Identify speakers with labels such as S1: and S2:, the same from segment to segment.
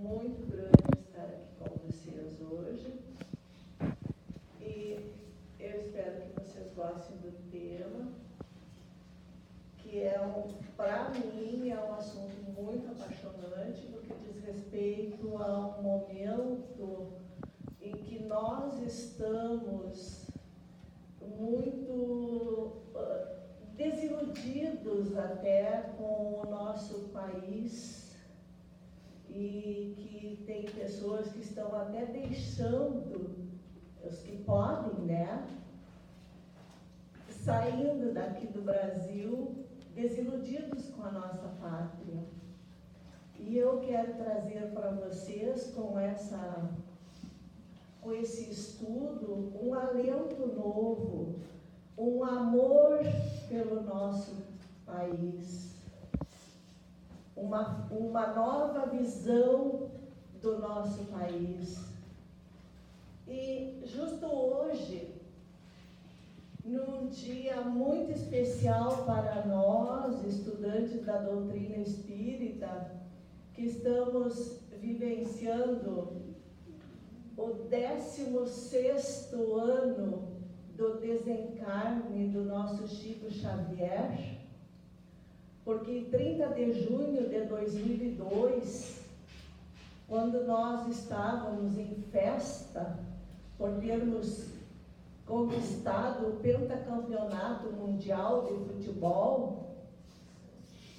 S1: muito grande estar aqui com vocês hoje. E eu espero que vocês gostem do tema, que para mim, é um assunto muito apaixonante, porque diz respeito a um momento em que nós estamos muito desiludidos até com o nosso país, e que tem pessoas que estão até deixando, os que podem, né, saindo daqui do Brasil, desiludidos com a nossa pátria. E eu quero trazer para vocês, com esse estudo, um alento novo, um amor pelo nosso país, uma nova visão do nosso país. E justo hoje, num dia muito especial para nós, estudantes da doutrina espírita, que estamos vivenciando o 16º ano do desencarne do nosso Chico Xavier, porque em 30 de junho de 2002, quando nós estávamos em festa por termos conquistado o pentacampeonato mundial de futebol,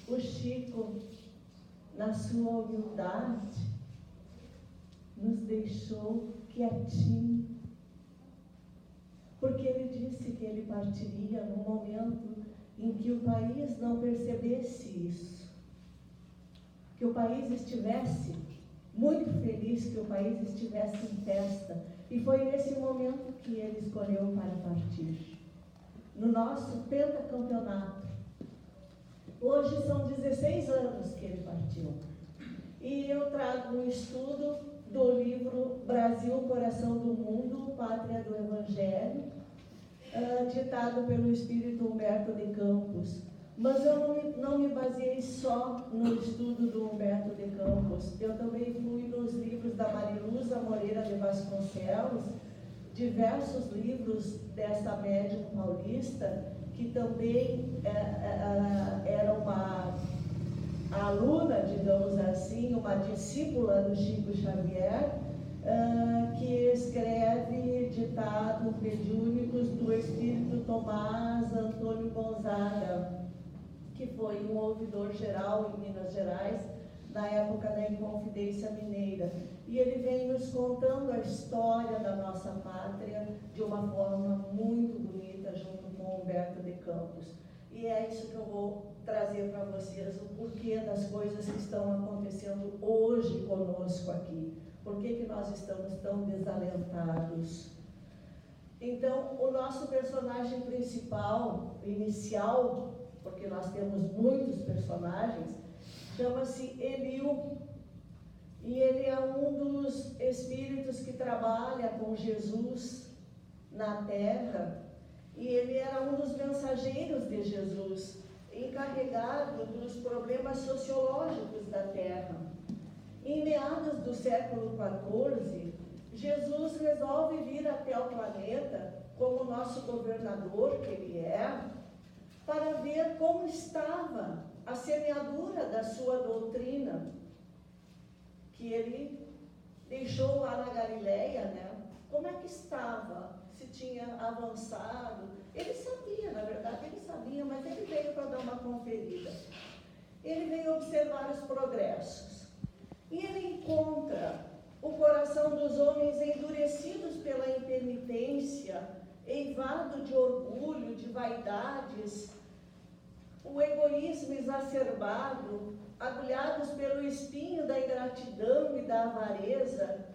S1: o Chico, na sua humildade, nos deixou quietinho, porque ele disse que ele partiria no momento em que o país não percebesse isso, que o país estivesse muito feliz, que o país estivesse em festa. E foi nesse momento que ele escolheu para partir, no nosso pentacampeonato. Hoje são 16 anos que ele partiu. E eu trago um estudo do livro Brasil, Coração do Mundo, Pátria do Evangelho, ditado pelo Espírito Humberto de Campos. Mas eu não me baseei só no estudo do Humberto de Campos. Eu também fui nos livros da Mariluza Moreira de Vasconcelos, diversos livros dessa médium paulista, que também era uma aluna, digamos assim, uma discípula do Chico Xavier, que escreve ditados mediúnicos do Espírito Tomás Antônio Gonzaga, que foi um ouvidor geral em Minas Gerais, na época da Inconfidência Mineira. E ele vem nos contando a história da nossa pátria de uma forma muito bonita, junto com Humberto de Campos. E é isso que eu vou trazer para vocês, o porquê das coisas que estão acontecendo hoje conosco aqui. Por que nós estamos tão desalentados? Então, o nosso personagem principal, inicial, porque nós temos muitos personagens, chama-se Eliú. E ele é um dos espíritos que trabalha com Jesus na Terra. E ele era um dos mensageiros de Jesus, encarregado dos problemas sociológicos da Terra. Em meados do século XIV, Jesus resolve vir até o planeta, como nosso governador que ele é, para ver como estava a semeadura da sua doutrina, que ele deixou lá na Galileia, né? Como é que estava, se tinha avançado. Ele sabia, na verdade ele sabia, mas ele veio para dar uma conferida. Ele veio observar os progressos. E ele encontra o coração dos homens endurecidos pela impenitência, eivado de orgulho, de vaidades, o egoísmo exacerbado, agulhados pelo espinho da ingratidão e da avareza.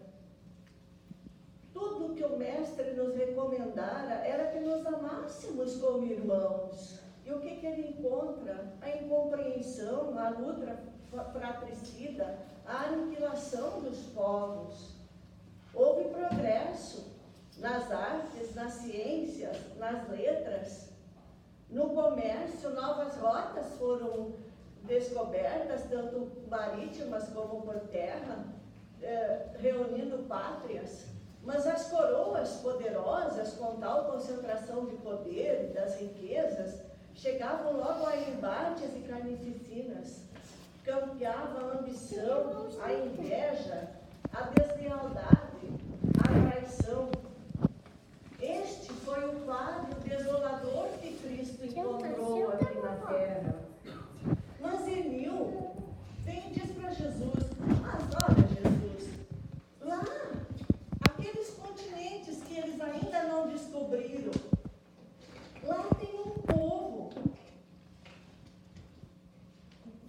S1: Tudo que o Mestre nos recomendara era que nos amássemos como irmãos. E o que ele encontra? A incompreensão, a luta fratricida, a aniquilação dos povos. Houve progresso nas artes, nas ciências, nas letras, no comércio. Novas rotas foram descobertas, tanto marítimas como por terra. reunindo pátrias, mas as coroas poderosas, com tal concentração de poder e das riquezas, chegavam logo a embates e carnificinas, campeava a ambição, a inveja, a deslealdade, a traição. Este foi o quadro desolador que Cristo encontrou aqui na terra. Mas Eliú vem e diz para Jesus: mas olha, Jesus, lá, aqueles continentes que eles ainda não descobriram, lá tem um povo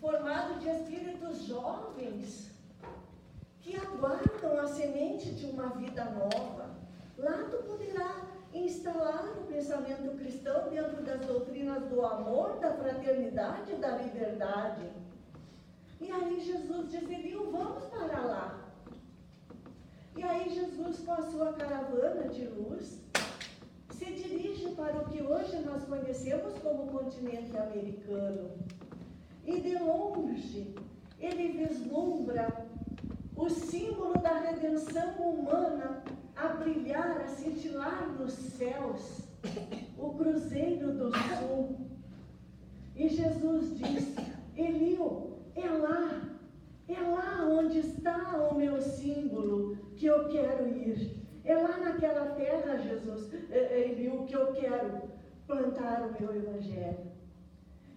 S1: formado de espíritos jovens que aguardam a semente de uma vida nova. Lá tu poderá instalar o pensamento cristão dentro das doutrinas do amor, da fraternidade e da liberdade. E aí Jesus diz: Eliú, vamos para lá. E aí Jesus, com a sua caravana de luz, se dirige para o que hoje nós conhecemos como continente americano. E de longe, ele vislumbra o símbolo da redenção humana a brilhar, a cintilar nos céus, o Cruzeiro do Sul. E Jesus diz: Eliú, é lá onde está o meu símbolo que eu quero ir. É lá naquela terra, Jesus, Eliú, que eu quero plantar o meu evangelho.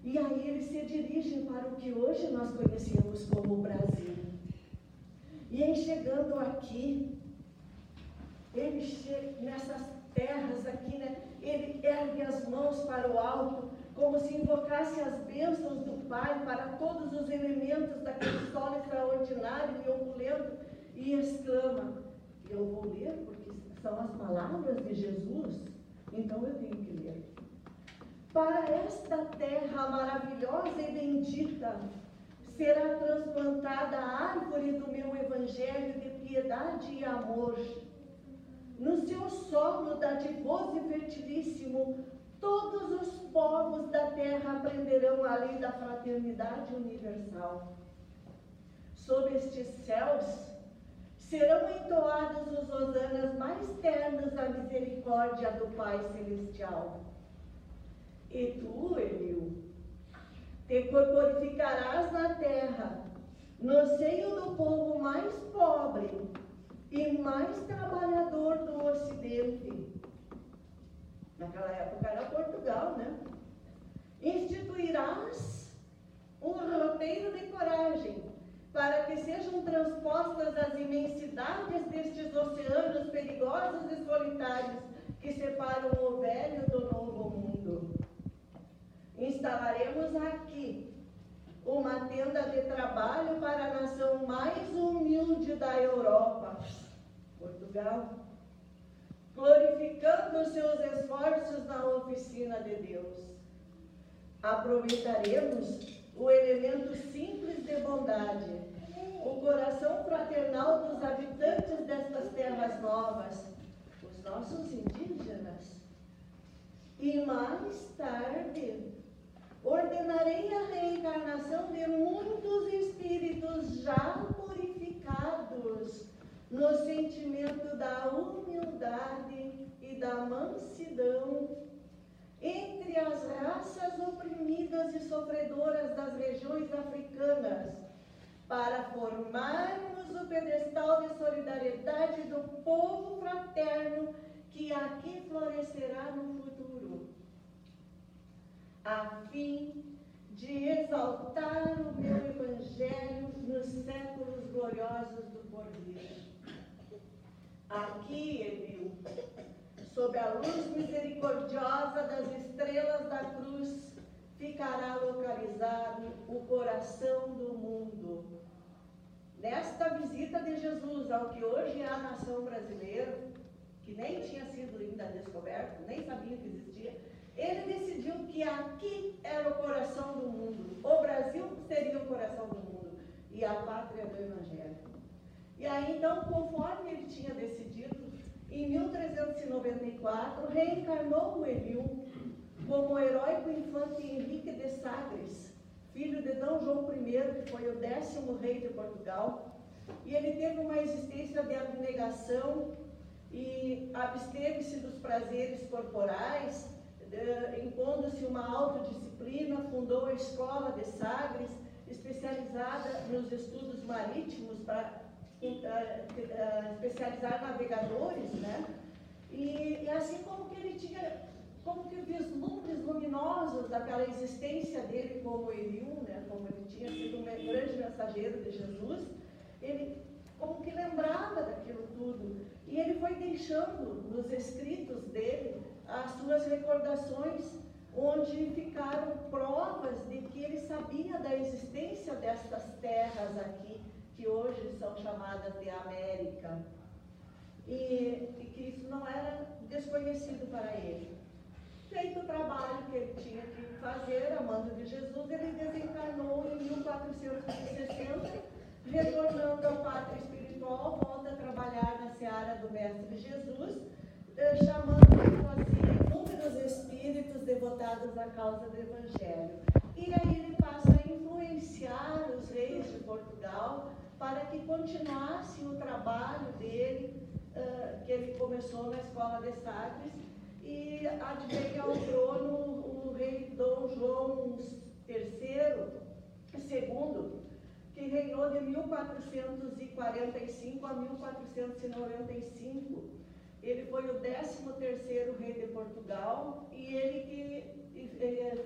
S1: E aí eles se dirigem para o que hoje nós conhecemos como Brasil. E em chegando aqui, ele chega nessas terras aqui, né? Ele ergue as mãos para o alto, como se invocasse as bênçãos do Pai para todos os elementos daquele sol extraordinário e opulento, e exclama: eu vou ler porque são as palavras de Jesus, então eu tenho que ler. Para esta terra maravilhosa e bendita, será transplantada a árvore do meu evangelho de piedade e amor. No seu solo dadivoso e fertilíssimo, todos os povos da terra aprenderão a lei da fraternidade universal. Sob estes céus, serão entoados os hosanas mais ternos à misericórdia do Pai Celestial. E tu, Eliú, te corporificarás na terra, no seio do povo mais pobre e mais trabalhador do Ocidente. Naquela época era Portugal, né? Instituirás um roteiro de coragem, para que sejam transpostas as imensidades destes oceanos perigosos e solitários que separam o velho do novo mundo. Instalaremos aqui uma tenda de trabalho para a nação mais humilde da Europa, Portugal, glorificando os seus esforços na oficina de Deus. Aproveitaremos o elemento simples de bondade, o coração fraternal dos habitantes destas terras novas, os nossos indígenas. E mais tarde, ordenarei a reencarnação de muitos espíritos já purificados no sentimento da humildade e da mansidão entre as raças oprimidas e sofredoras das regiões africanas, para formarmos o pedestal de solidariedade do povo fraterno que aqui florescerá no futuro, a fim de exaltar o meu evangelho nos séculos gloriosos do porvir. Aqui, Eliú, sob a luz misericordiosa das estrelas da cruz, ficará localizado o coração do mundo. Nesta visita de Jesus ao que hoje é a nação brasileira, que nem tinha sido ainda descoberto, nem sabia que existia, ele decidiu que aqui era o coração do mundo, o Brasil seria o coração do mundo e a pátria do Evangelho. E aí, então, conforme ele tinha decidido, em 1394, reencarnou o Eliú como o heróico infante Henrique de Sagres, filho de D. João I, que foi o 10º rei de Portugal, E ele teve uma existência de abnegação e absteve-se dos prazeres corporais, impondo-se uma autodisciplina, fundou a Escola de Sagres, especializada nos estudos marítimos para especializar navegadores, né? E assim como que ele tinha, como que vislumbres luminosos daquela existência dele como Eliú, né? Como ele tinha sido um grande mensageiro de Jesus, ele como que lembrava daquilo tudo. E ele foi deixando nos escritos dele as suas recordações, onde ficaram provas de que ele sabia da existência destas terras aqui, que hoje são chamadas de América, e que isso não era desconhecido para ele. Feito o trabalho que ele tinha que fazer, amando de Jesus, ele desencarnou em 1460, retornando ao pátrio espiritual, volta a trabalhar na seara do Mestre Jesus, chamando para si inúmeros espíritos devotados à causa do Evangelho. E aí ele passa a influenciar os reis de Portugal para que continuasse o trabalho dele, que ele começou na Escola de Sagres, e advém ao trono o rei Dom João II, que reinou de 1445 a 1495. Ele foi o 13º rei de Portugal, e ele que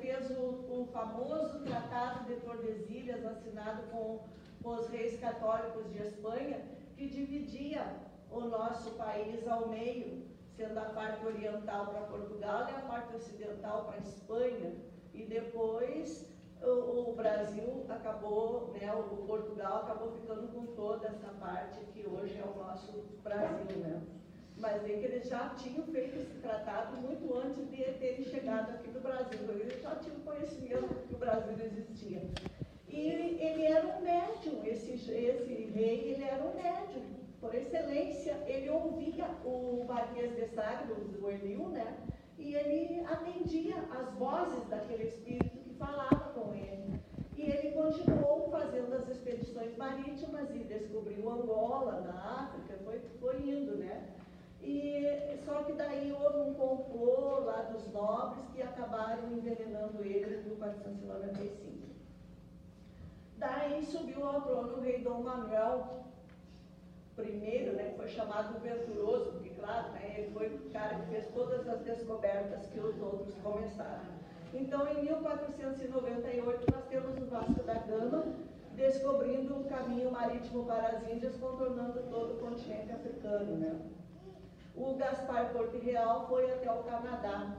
S1: fez o famoso Tratado de Tordesilhas, assinado com os reis católicos de Espanha, que dividia o nosso país ao meio, sendo a parte oriental para Portugal e a parte ocidental para Espanha. E depois o Brasil acabou, né, o Portugal acabou ficando com toda essa parte que hoje é o nosso Brasil, né? Mas é que eles já tinham feito esse tratado muito antes de terem chegado aqui no Brasil. Eles já tinham conhecimento que o Brasil existia. E ele era um médium, esse rei, ele era um médium. Por excelência, ele ouvia o Marquês de Sagres, o Eliú, né? E ele atendia às vozes daquele espírito que falava com ele. E ele continuou fazendo as expedições marítimas e descobriu Angola, na África, foi indo, né? Só que daí houve um complô lá dos nobres que acabaram envenenando ele em 1495. Daí subiu ao trono o rei Dom Manuel I, né, que foi chamado Venturoso, porque, claro, né, ele foi o cara que fez todas as descobertas que os outros começaram. Então, em 1498, nós temos o Vasco da Gama descobrindo um caminho marítimo para as Índias, contornando todo o continente africano, né? O Gaspar Corte Real foi até o Canadá.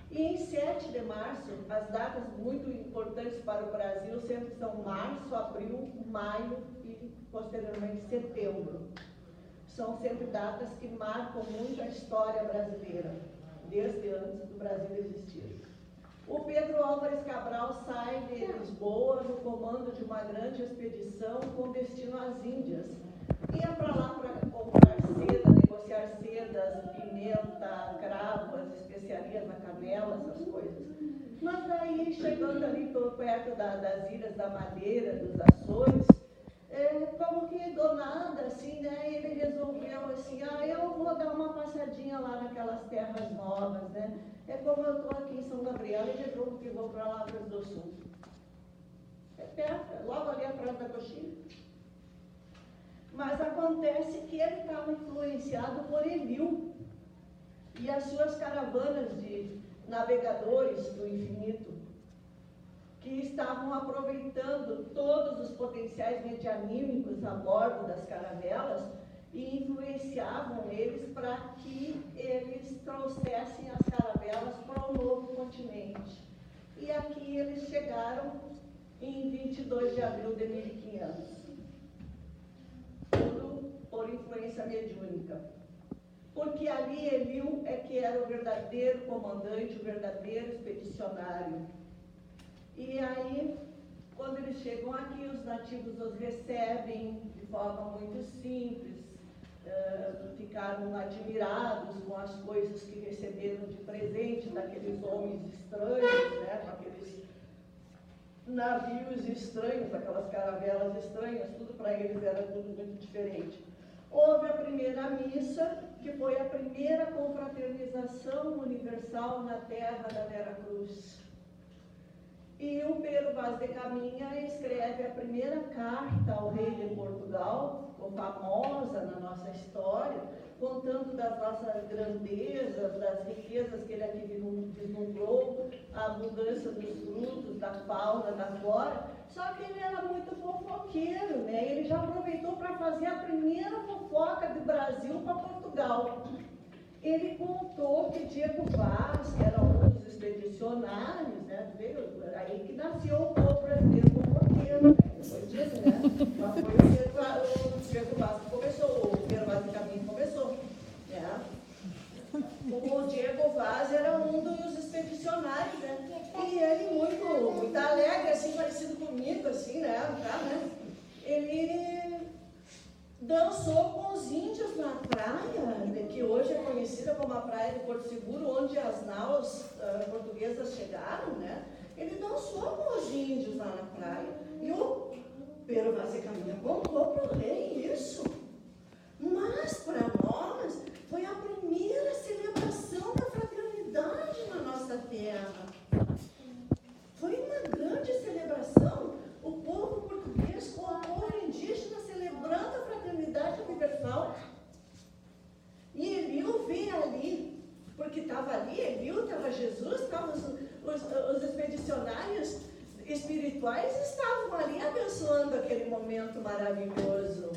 S1: E em 7 de março, as datas muito importantes para o Brasil sempre são março, abril, maio e, posteriormente, setembro. São sempre datas que marcam muito a história brasileira, desde antes do Brasil existir. O Pedro Álvares Cabral sai de Lisboa no comando de uma grande expedição com destino às Índias. Ia para lá para comprar seda, negociar sedas, pimenta, cravo, as especiarias da canela, essas coisas. Mas daí, chegando ali perto das Ilhas da Madeira, dos Açores, como que do nada, assim, né, ele resolveu assim, eu vou dar uma passadinha lá naquelas terras novas, né? É como eu estou aqui em São Gabriel e resolvo que vou para Lavras do Sul. É perto, logo ali atrás da coxinha. Mas acontece que ele estava influenciado por Eliú e as suas caravanas de navegadores do infinito, que estavam aproveitando todos os potenciais medianímicos a bordo das caravelas e influenciavam eles para que eles trouxessem as caravelas para o novo continente. E aqui eles chegaram em 22 de abril de 1500. Tudo por influência mediúnica. Porque ali Eliú é que era o verdadeiro comandante, o verdadeiro expedicionário. E aí, quando eles chegam aqui, os nativos os recebem de forma muito simples, ficaram admirados com as coisas que receberam de presente daqueles homens estranhos, né, com aqueles navios estranhos, aquelas caravelas estranhas, tudo para eles era tudo muito diferente. Houve a primeira missa, que foi a primeira confraternização universal na terra da Vera Cruz. E o Pedro Vaz de Caminha escreve a primeira carta ao rei de Portugal, ficou famosa na nossa história, contando das nossas grandezas, das riquezas que ele aqui vislumbrou, a abundância dos frutos, da fauna, da flora. Só que ele era muito fofoqueiro, né? Ele já aproveitou para fazer a primeira fofoca do Brasil para Portugal. Ele contou que Diego Vaz, que era um dos expedicionários, né? Veio aí que nasceu o povo brasileiro fofoqueiro, né? Depois disso, né? Mas foi o Diego Vaz que começou, o Pedro Vaz de Caminha começou, né? O Diego Vaz era um dos expedicionários, né? E ele muito alegre, assim, parecido comigo, assim, né? Tá, né? Ele dançou com os índios na praia, que hoje é conhecida como a Praia do Porto Seguro, onde as naus portuguesas chegaram, né? Ele dançou com os índios lá na praia. E o Pedro Vaz de Caminha contou para o rei isso. Mas, para nós, foi a primeira celebração da fraternidade na nossa terra. Foi uma grande celebração. O povo português com o povo indígena celebrando a fraternidade universal. E Eliu veio ali, porque estava ali, Eliu, estava Jesus, estavam os expedicionários espirituais estavam ali abençoando aquele momento maravilhoso.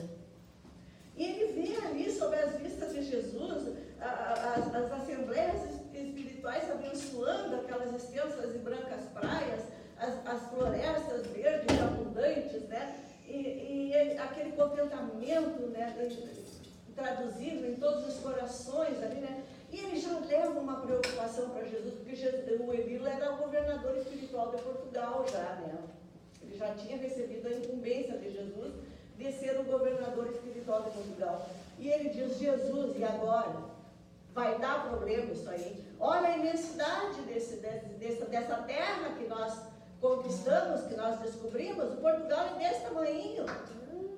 S1: E ele vê ali, sob as vistas de Jesus, as assembleias espirituais abençoando aquelas extensas e brancas praias, as florestas verdes abundantes, né? E aquele contentamento, né? Traduzível em todos os corações ali, né? E ele já leva uma preocupação para Jesus, porque o Elilo era o governador espiritual de Portugal já, né? Ele já tinha recebido a incumbência de Jesus de ser o governador espiritual de Portugal. E ele diz: Jesus, e agora? Vai dar problema isso aí? Olha a imensidade dessa terra que nós conquistamos, que nós descobrimos. O Portugal é desse tamanhinho.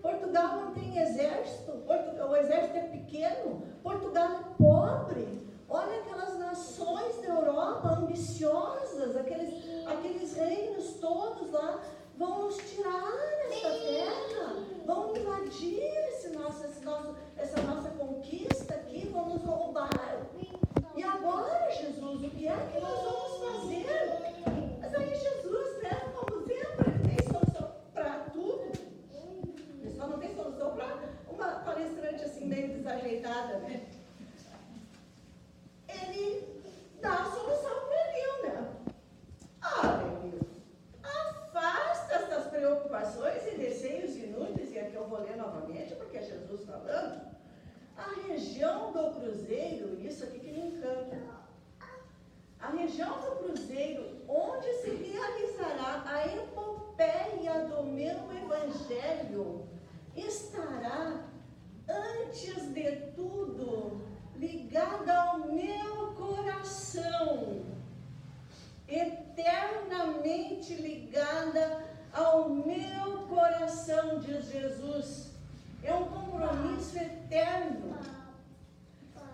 S1: Portugal não tem exército, o exército é pequeno, Portugal é pobre. Olha aquelas nações da Europa ambiciosas, aqueles reinos todos lá, vão nos tirar essa terra, vão invadir essa nossa conquista aqui, vão nos roubar. E agora, Jesus, o que é que nós vamos fazer? Mas aí Jesus, né, como sempre, tem solução para tudo. Ele só não tem solução para uma palestrante assim meio desajeitada, né? Ele dá a solução para ele, né? Elio, afasta essas preocupações e receios inúteis, e aqui eu vou ler novamente, porque é Jesus falando. A região do Cruzeiro, isso aqui que me encanta. A região do Cruzeiro, onde se realizará a epopeia do meu evangelho, estará, antes de tudo, ligada ao meu coração, eternamente ligada ao meu coração, diz Jesus. É um compromisso eterno.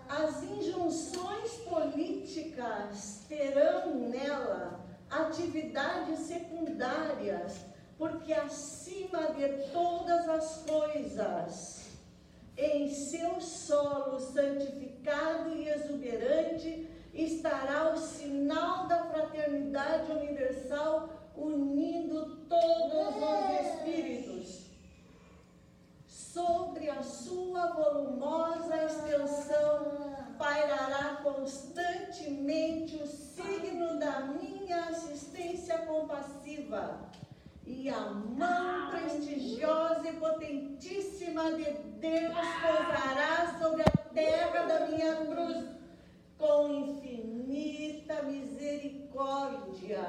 S1: As injunções políticas terão nela atividades secundárias, porque acima de todas as coisas, em seu solo santificado e exuberante, estará o sinal da fraternidade universal, unindo todos os espíritos. Sobre a sua volumosa extensão pairará constantemente o signo da minha assistência compassiva, e a mão prestigiosa e potentíssima de Deus pousará sobre a terra da minha cruz com infinita misericórdia.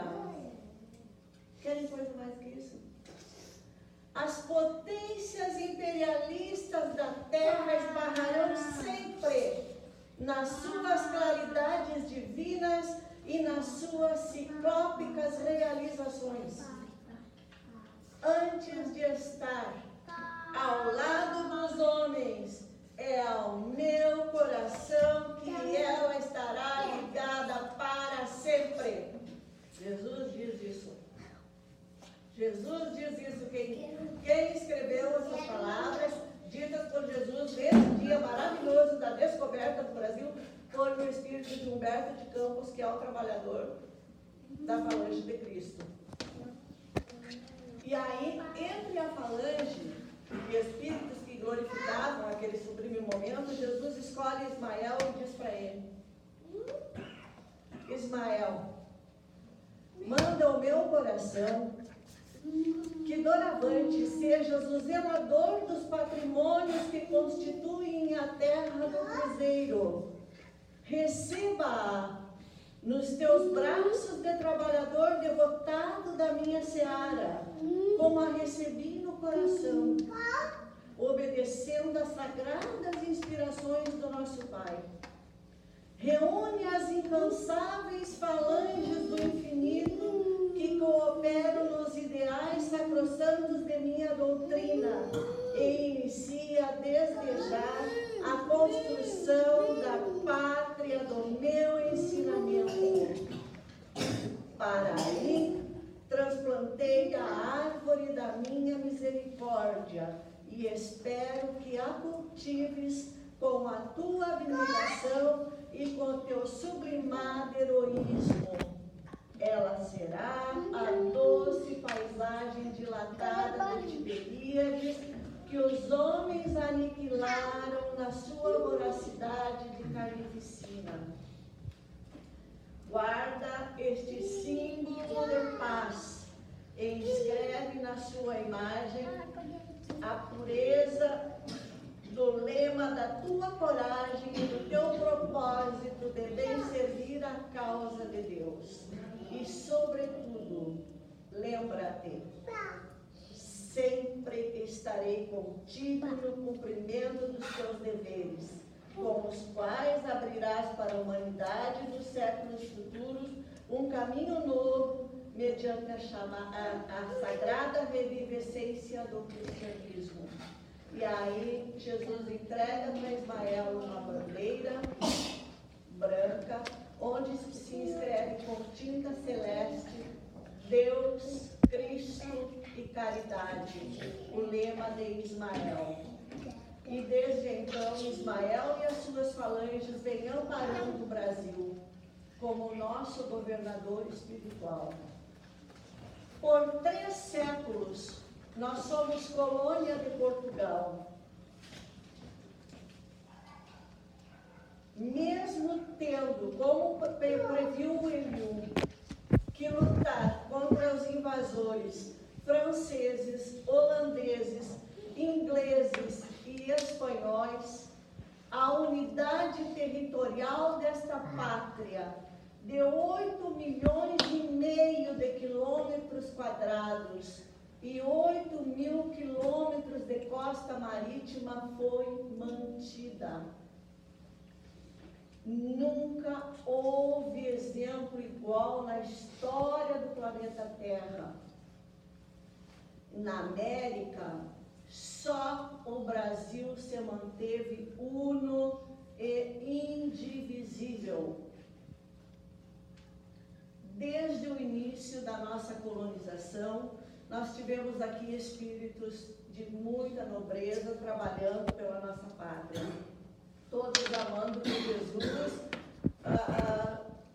S1: Querem coisa mais que isso? As potências imperialistas da terra esbarrarão sempre nas suas claridades divinas e nas suas ciclópicas realizações. antes de estar ao lado dos homens, é ao meu coração que ela estará ligada para sempre. Jesus diz isso. Jesus diz isso. Quem escreveu essas palavras, ditas por Jesus nesse dia maravilhoso da descoberta do Brasil, foi o espírito de Humberto de Campos, que é o trabalhador da falange de Cristo. E aí, entre a falange e espíritos que glorificavam aquele sublime momento, Jesus escolhe Ismael e diz para ele: Ismael, manda o meu coração que doravante sejas o zelador dos patrimônios que constituem a terra do cruzeiro. Receba-a nos teus braços de trabalhador devotado da minha seara, como a recebi no coração, obedecendo às sagradas inspirações do nosso Pai. Reúne as incansáveis falanges do infinito que cooperam nos ideais sacrossantos de minha doutrina e inicia desde já a construção da pátria do meu ensinamento. Para aí, transplantei a árvore da minha misericórdia e espero que a cultives com a tua abnegação e com teu sublimado heroísmo. Ela será a doce paisagem dilatada de Tiberíades que os homens aniquilaram na sua voracidade de carnificina. Guarda este símbolo de paz e inscreve na sua imagem a pureza do lema da tua coragem e do teu propósito de bem servir a causa de Deus. E, sobretudo, lembra-te, sempre estarei contigo no cumprimento dos teus deveres, com os quais abrirás para a humanidade dos séculos futuros um caminho novo, mediante a sagrada revivescência do cristianismo. E aí Jesus entrega para Ismael uma bandeira branca, onde se inscreve com tinta celeste: Deus, Cristo e caridade, o lema de Ismael. E desde então Ismael e as suas falanges vêm amparando o Brasil como nosso governador espiritual. Por 3 séculos nós somos colônia de Portugal. Mesmo tendo, como previu o Eliú, que lutar contra os invasores franceses, holandeses, ingleses e espanhóis, a unidade territorial desta pátria de 8,5 milhões de quilômetros quadrados e 8.000 quilômetros de costa marítima foi mantida. Nunca houve exemplo igual na história do planeta Terra. Na América, só o Brasil se manteve uno e indivisível. Desde o início da nossa colonização, nós tivemos aqui espíritos de muita nobreza trabalhando pela nossa pátria. Todos amando Jesus,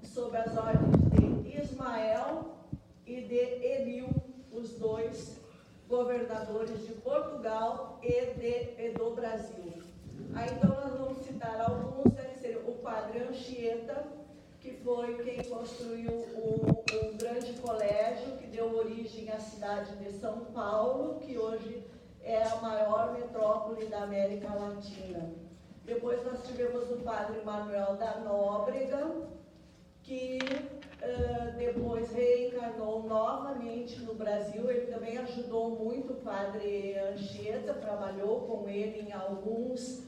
S1: sob as ordens de Ismael e de Eliú, os 2 governadores de Portugal e do Brasil. Aí então nós vamos citar alguns, né, que seria o padre Anchieta, que foi quem construiu um grande colégio que deu origem à cidade de São Paulo, que hoje é a maior metrópole da América Latina. Depois nós tivemos o padre Manuel da Nóbrega, que depois reencarnou novamente no Brasil. Ele também ajudou muito o padre Anchieta, trabalhou com ele em alguns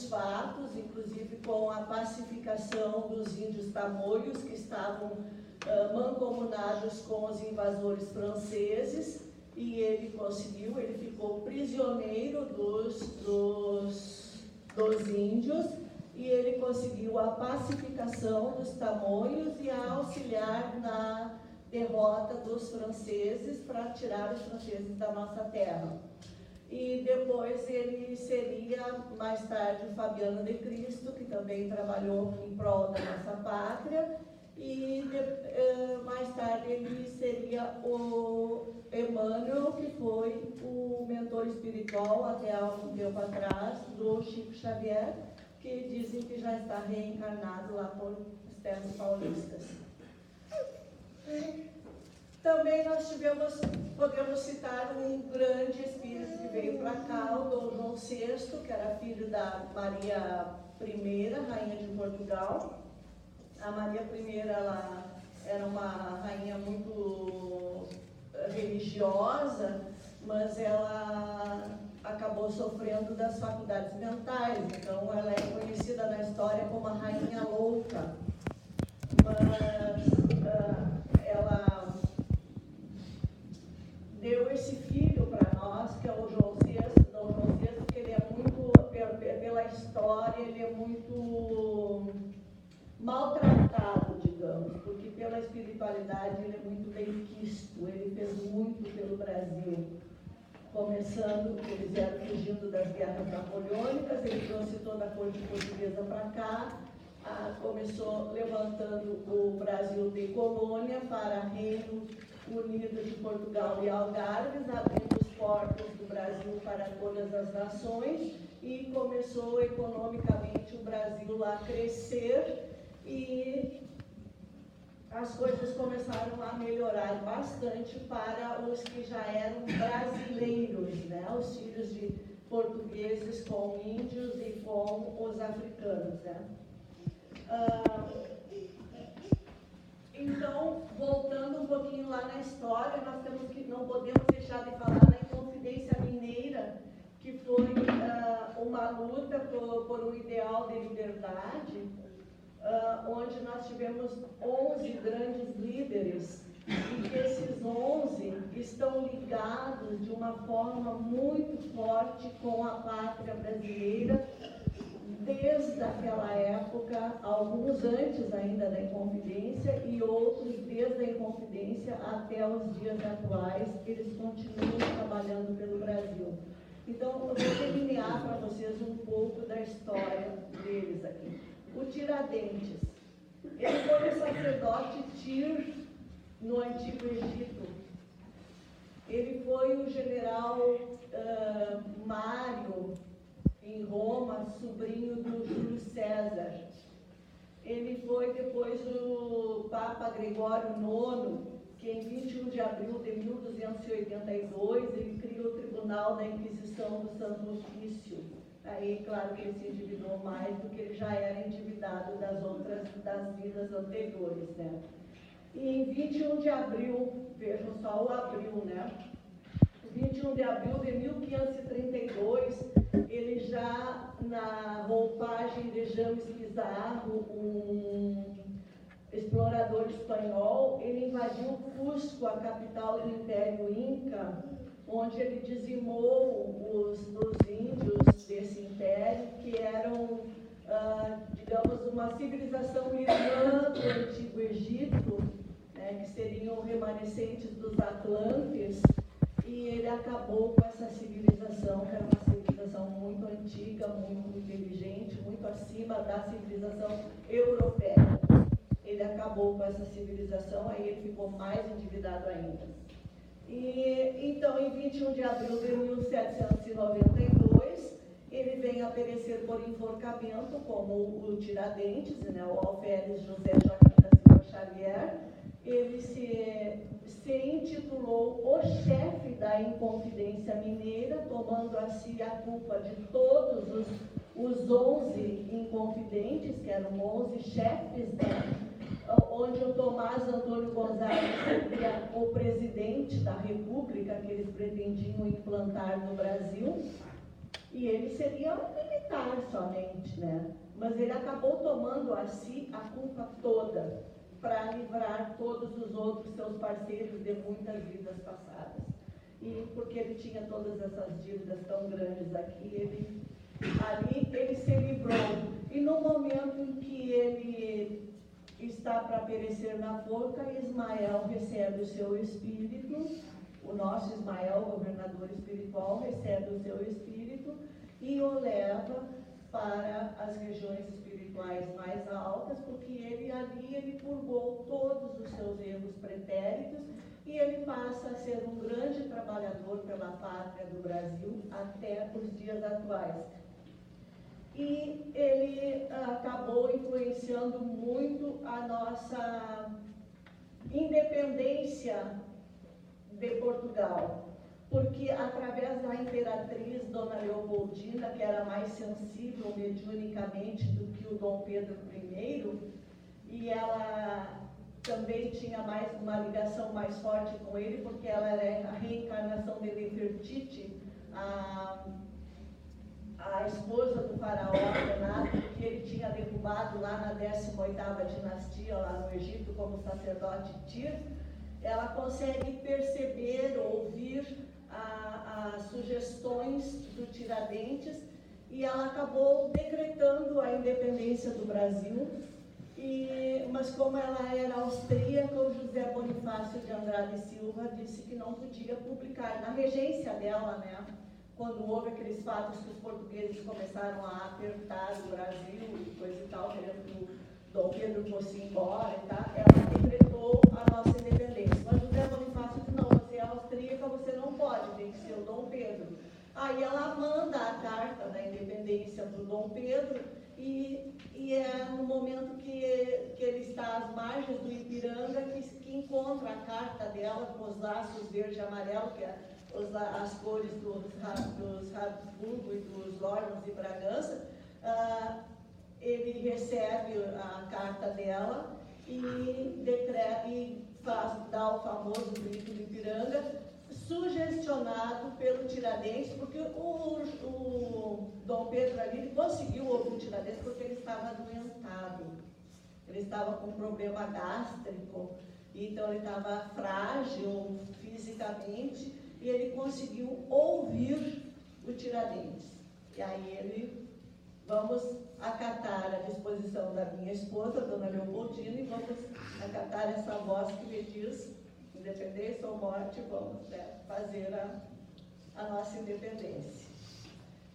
S1: fatos, inclusive com a pacificação dos índios tamoios, que estavam mancomunados com os invasores franceses. e ele conseguiu, ele ficou prisioneiro dos índios, e ele conseguiu a pacificação dos tamoios e a auxiliar na derrota dos franceses para tirar os franceses da nossa terra. E depois ele seria, mais tarde, o Fabiano de Cristo, que também trabalhou em prol da nossa pátria, e mais tarde ele seria o Emmanuel, que foi o mentor espiritual até há algum tempo atrás do Chico Xavier, que dizem que já está reencarnado lá por terras paulistas. Também nós podemos citar um grande espírito que veio para cá, o Dom João VI, que era filho da Maria I, rainha de Portugal. A Maria I, ela era uma rainha muito religiosa, mas ela acabou sofrendo das faculdades mentais, então ela é conhecida na história como a rainha louca. Mas ela deu esse filho para nós, que é o João VI, porque ele é muito, pela história, ele é muito maltratado, digamos, porque pela espiritualidade ele é muito bem quisto, ele fez muito pelo Brasil. Começando, eles eram fugindo das guerras napoleônicas, ele trouxe toda a corte portuguesa para cá, começou levantando o Brasil de colônia para Reino Unido de Portugal e Algarves, abrindo os portos do Brasil para todas as nações, e começou economicamente o Brasil a crescer, e as coisas começaram a melhorar bastante para os que já eram brasileiros, né? Os filhos de portugueses com índios e com os africanos, né? Então, voltando um pouquinho lá na história, nós não podemos deixar de falar da Inconfidência Mineira, que foi uma luta por um ideal de liberdade, onde nós tivemos 11 grandes líderes, e que esses 11 estão ligados de uma forma muito forte com a pátria brasileira, desde aquela época, alguns antes ainda da Inconfidência e outros desde a Inconfidência até os dias atuais, eles continuam trabalhando pelo Brasil. Então, eu vou delinear para vocês um pouco da história deles aqui. O Tiradentes, ele foi o sacerdote Tir no Antigo Egito. Ele foi o general Mário em Roma, sobrinho do Júlio César. Ele foi depois o Papa Gregório IX, que em 21 de abril de 1282, ele criou o Tribunal da Inquisição do Santo Ofício. Aí, claro que ele se endividou mais do que ele já era endividado das vidas anteriores, né? E em 21 de abril, vejam só o abril, né? 21 de abril de 1532, ele já, na roupagem de James Pizarro, um explorador espanhol, ele invadiu Cusco, a capital do Império Inca, onde ele dizimou os índios desse império, que eram, digamos, uma civilização irmã do Antigo Egito, né, que seriam remanescentes dos Atlantes, e ele acabou com essa civilização, que era uma civilização muito antiga, muito inteligente, muito acima da civilização europeia. Ele acabou com essa civilização, aí ele ficou mais endividado ainda. E então, em 21 de abril de 1792, ele vem a perecer por enforcamento, como o Tiradentes, né, o Alferes José Joaquim da Silva Xavier. Ele se intitulou o chefe da Inconfidência Mineira, tomando a si a culpa de todos os 11 inconfidentes, que eram 11 chefes, né? Onde o Tomás Antônio Gonzalez seria o presidente da República que eles pretendiam implantar no Brasil, e ele seria um militar somente, né? Mas ele acabou tomando a si a culpa toda, para livrar todos os outros seus parceiros de muitas vidas passadas. e porque ele tinha todas essas dívidas tão grandes aqui, ali ele se livrou. E no momento em que ele está para perecer na forca, Ismael recebe o seu espírito, o nosso Ismael, governador espiritual, recebe o seu espírito e o leva para as regiões espirituais mais altas, porque ele purgou todos os seus erros pretéritos e ele passa a ser um grande trabalhador pela pátria do Brasil até os dias atuais. E ele acabou influenciando muito a nossa independência de Portugal, porque através da imperatriz Dona Leopoldina, que era mais sensível mediunicamente do que o Dom Pedro I, e ela também tinha uma ligação mais forte com ele, porque ela era a reencarnação de Nefertiti, a esposa do faraó Renato, que ele tinha derrubado lá na 18ª dinastia, lá no Egito, como sacerdote Tir. Ela consegue perceber, ouvir as sugestões do Tiradentes, e ela acabou decretando a independência do Brasil. Mas como ela era austríaca, o José Bonifácio de Andrade Silva disse que não podia publicar. Na regência dela, né, quando houve aqueles fatos que os portugueses começaram a apertar o Brasil e coisa e tal, querendo que o Dom Pedro fosse embora e tal, ela decretou a nossa independência. Mas José Bonifácio disse, não, você é austríaca, você não pode, tem que ser o Dom Pedro. Aí ela manda a carta da independência para o Dom Pedro, e é no momento que ele está às margens do Ipiranga que encontra a carta dela com os laços verde e amarelo, que é as cores dos Habsburgo e dos Ormos de Bragança. Ele recebe a carta dela e dá o famoso grito do Ipiranga, sugestionado pelo Tiradentes, porque o Dom Pedro ali conseguiu ouvir o Tiradentes porque ele estava adoentado, ele estava com problema gástrico, então ele estava frágil fisicamente, e ele conseguiu ouvir o Tiradentes. E aí vamos acatar a disposição da minha esposa, Dona Leopoldina, e vamos acatar essa voz que me diz, independência ou morte, vamos fazer a nossa independência.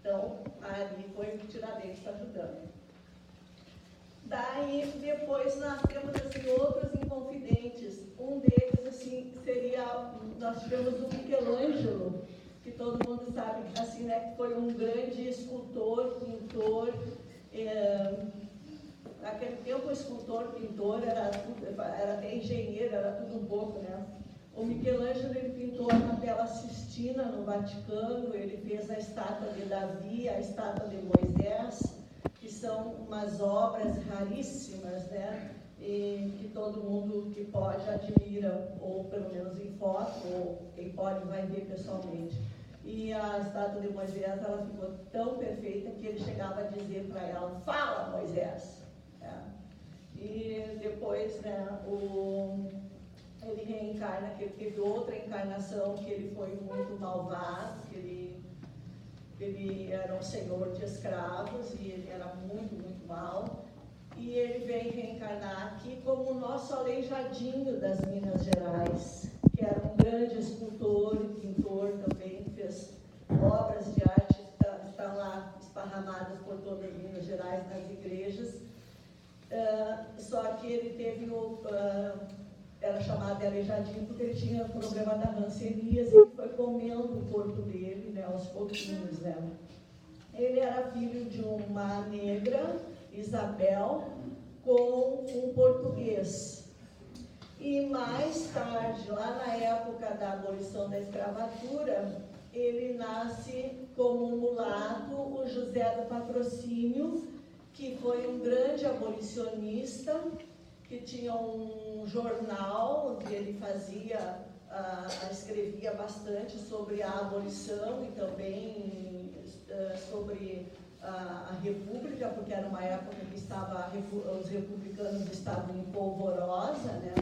S1: Então, ali foi o Tiradentes ajudando. Daí, depois, nós temos assim, outros inconfidentes. Um deles assim, nós tivemos o Michelangelo, que todo mundo sabe, assim, né, que foi um grande escultor, pintor. Naquele tempo, o escultor, pintor, era até engenheiro, era tudo um pouco, né? O Michelangelo, ele pintou a Capela Sistina no Vaticano, ele fez a estátua de Davi, a estátua de Moisés, que são umas obras raríssimas, né? E que todo mundo que pode admira, ou pelo menos em foto, ou quem pode vai ver pessoalmente. E a estátua de Moisés, ela ficou tão perfeita que ele chegava a dizer para ela, fala, Moisés! E depois, né, ele reencarna, que ele teve outra encarnação, que ele foi muito malvado, que ele era um senhor de escravos e ele era muito, muito mau. E ele vem reencarnar aqui como o nosso Aleijadinho das Minas Gerais, que era um grande escultor e pintor também, que fez obras de arte, estão lá esparramadas por todas as Minas Gerais, nas igrejas. Só que ele teve era chamado de Aleijadinho porque ele tinha o problema da hanseníase, e foi comendo o corpo dele, né, aos pouquinhos, né. Ele era filho de uma negra, Isabel, com um português. E mais tarde, lá na época da abolição da escravatura, ele nasce como um mulato, o José do Patrocínio, que foi um grande abolicionista, que tinha um jornal onde ele escrevia bastante sobre a abolição e também sobre a República, porque era uma época que os republicanos estavam em polvorosa, né?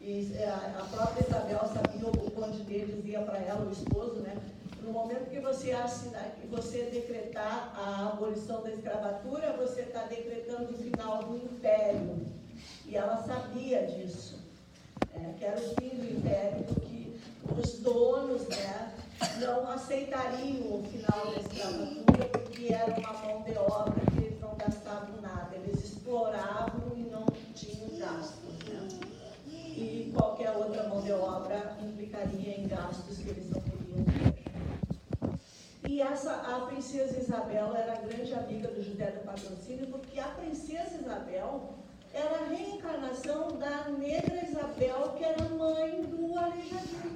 S1: E a própria Isabel sabia o onde ele dizia para ela, o esposo, né? No momento que você assinar, que você decretar a abolição da escravatura, você está decretando o final do império. E ela sabia disso, que era o fim do império, porque os donos, né, não aceitariam o final da escravatura, porque era uma mão de obra que eles não gastavam nada, eles exploravam e não tinham gastos, né? E qualquer outra mão de obra implicaria em gastos que eles não podiam ter. E a princesa Isabel era grande amiga do José do Patrocínio, porque a princesa Isabel era a reencarnação da negra Isabel, que era mãe do Aleijadinho.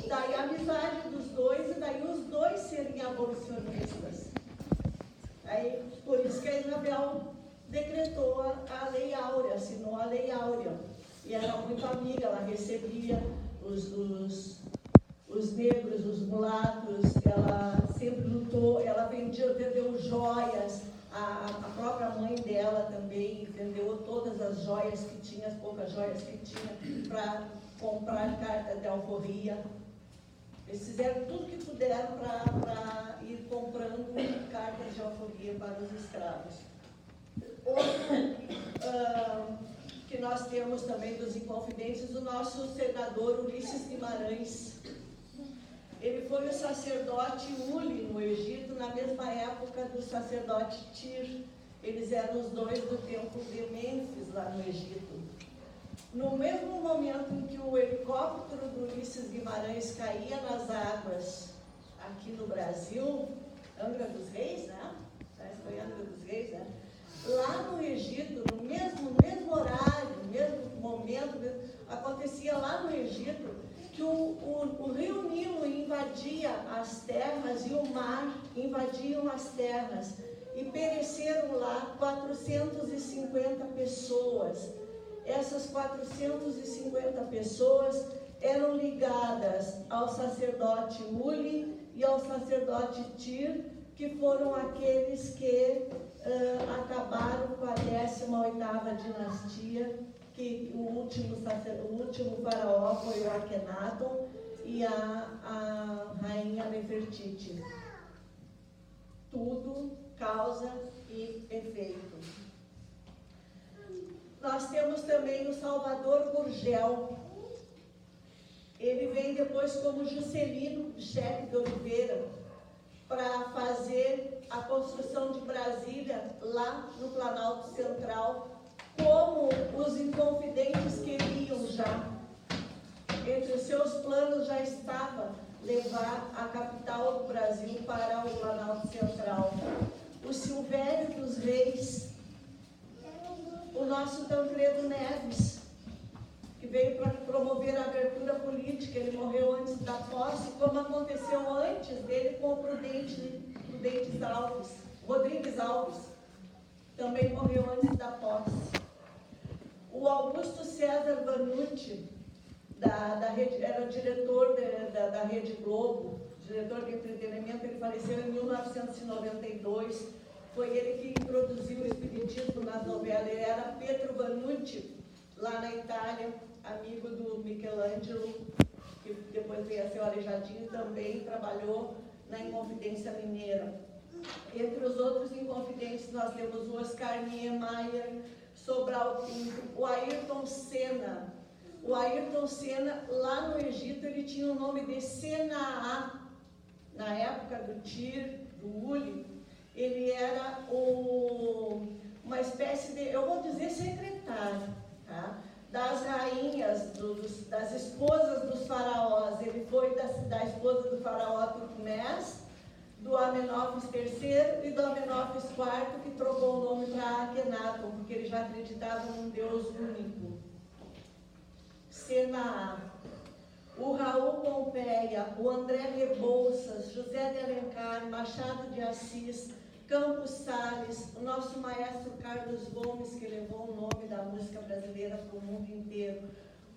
S1: Daí a amizade dos dois, e daí os dois seriam abolicionistas. Aí, por isso que a Isabel decretou a Lei Áurea, assinou a Lei Áurea. E era muito amiga, ela recebia os negros, os mulatos, ela sempre lutou, ela vendeu joias, a própria mãe dela também vendeu todas as joias que tinha, as poucas joias que tinha, para comprar carta de alforria. Eles fizeram tudo que puderam para ir comprando cartas de alforria para os escravos. Outro que nós temos também dos Inconfidentes, o nosso senador Ulisses Guimarães. Ele foi o sacerdote Uli no Egito, na mesma época do sacerdote Tir. Eles eram os dois do templo de Mênfis, lá no Egito. No mesmo momento em que o helicóptero do Ulisses Guimarães caía nas águas aqui no Brasil, Angra dos Reis, né? Foi Angra dos Reis, né? Lá no Egito, no mesmo horário, no mesmo momento, acontecia lá no Egito que o rio Nilo invadia as terras e o mar invadiam as terras e pereceram lá 450 pessoas. Essas 450 pessoas eram ligadas ao sacerdote Uli e ao sacerdote Tir, que foram aqueles que acabaram com a 18ª dinastia, que o último faraó foi o Akhenaton e a rainha Nefertiti. Tudo causa e efeito. Nós temos também o Salvador Gurgel. Ele vem depois como Juscelino Chefe de Oliveira para fazer a construção de Brasília lá no Planalto Central, como os Inconfidentes queriam já. Entre os seus planos já estava levar a capital do Brasil para o Planalto Central. O Silvério dos Reis, o nosso Tancredo Neves, que veio para promover a abertura política. Ele morreu antes da posse, como aconteceu antes dele com o Rodrigues Alves, também morreu antes da posse. O Augusto César Vanucci, era diretor da Rede Globo, diretor de entretenimento, ele faleceu em 1992, foi ele que introduziu o espiritismo nas novelas. Ele era Pietro Vanucci, lá na Itália, amigo do Michelangelo, que depois veio a ser o Aleijadinho, também trabalhou na Inconfidência Mineira. Entre os outros Inconfidentes, nós temos o Oscar Niemeyer, Sobral Pinto, o Ayrton Senna. O Ayrton Senna, lá no Egito, ele tinha o nome de Senaa. Na época do Tir, do Uli, ele era uma espécie de, eu vou dizer, secretário, tá? Das rainhas, das esposas dos faraós. Ele foi da esposa do faraó Tutmés, do Amenófis III e do Amenófis IV, que trocou o nome para Akhenaton, porque ele já acreditava num Deus único. Senaa. O Raul Pompeia, o André Rebouças, José de Alencar, Machado de Assis, Campos Salles, o nosso maestro Carlos Gomes, que levou o nome da música brasileira para o mundo inteiro,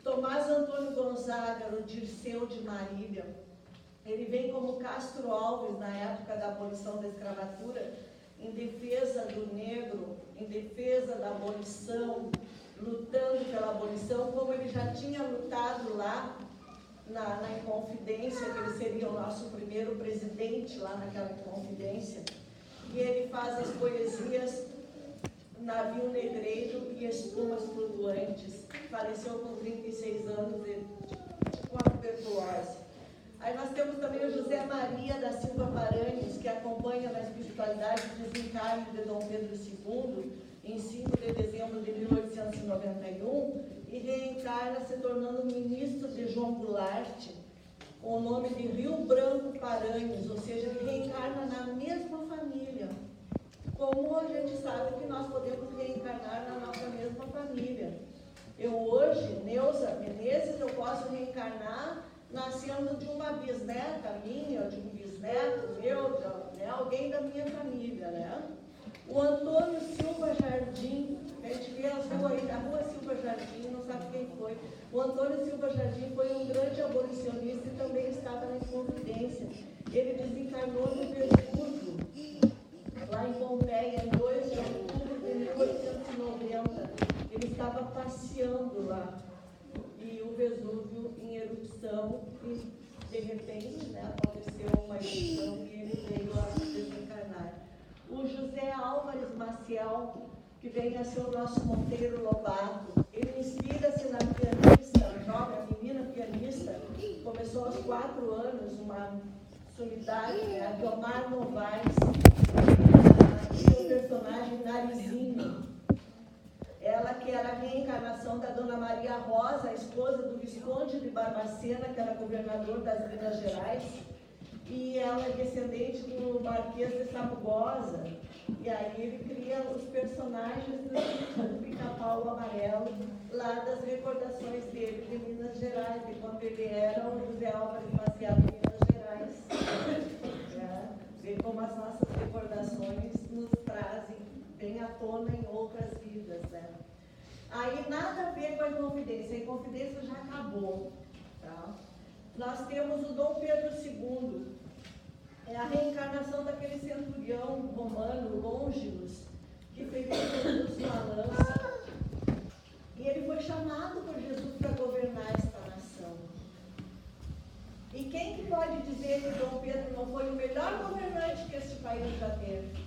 S1: Tomás Antônio Gonzaga, o Dirceu de Marília. Ele vem como Castro Alves, na época da abolição da escravatura, em defesa do negro, em defesa da abolição, lutando pela abolição, como ele já tinha lutado lá na Inconfidência, que ele seria o nosso primeiro presidente lá naquela Inconfidência. E ele faz as poesias Navio Negreiro e Espumas Flutuantes. Faleceu com 36 anos com a tuberculose. Aí nós temos também o José Maria da Silva Paranhos, que acompanha na espiritualidade o desencarne de Dom Pedro II, em 5 de dezembro de 1891, e reencarna se tornando ministro de João Goulart, com o nome de Rio Branco Paranhos, ou seja, ele reencarna na mesma família. Como a gente sabe que nós podemos reencarnar na nossa mesma família. Eu hoje, Neuza Menezes, eu posso reencarnar nascendo de uma bisneta minha, ou de um bisneto meu, né, alguém da minha família, né? O Antônio Silva Jardim, a gente vê as ruas aí, a Rua Silva Jardim, não sabe quem foi. O Antônio Silva Jardim foi um grande abolicionista e também estava na Inconfidência. Ele desencarnou no Vesúvio, lá em Pompeia, em 2 de outubro de 1890. Ele estava passeando lá, e o Vesúvio em erupção, e de repente, né, aconteceu uma erupção e ele veio a desencarnar. O José Álvares Maciel, que vem a ser o nosso Monteiro Lobato, ele inspira-se na pianista, jovem, a menina pianista, começou aos 4 anos, uma sumidade, né, a Guiomar Novaes, e o personagem Narizinho. Ela que era a reencarnação da Dona Maria Rosa, a esposa do Visconde de Barbacena, que era governador das Minas Gerais, e ela é descendente do Marquês de Sabugosa. E aí ele cria os personagens do Pica-Pau Amarelo, lá das recordações dele de Minas Gerais, de quando ele era o José Álvares Maciel de Minas Gerais. Ver como as nossas recordações nos trazem bem à tona em outras vidas, né? Aí nada a ver com a Inconfidência. A Inconfidência já acabou, tá? Nós temos o Dom Pedro II, é a reencarnação daquele centurião romano, Longinus, que fez Jesus uma lança. E ele foi chamado por Jesus para governar esta nação. E quem que pode dizer que Dom Pedro não foi o melhor governante que este país já teve?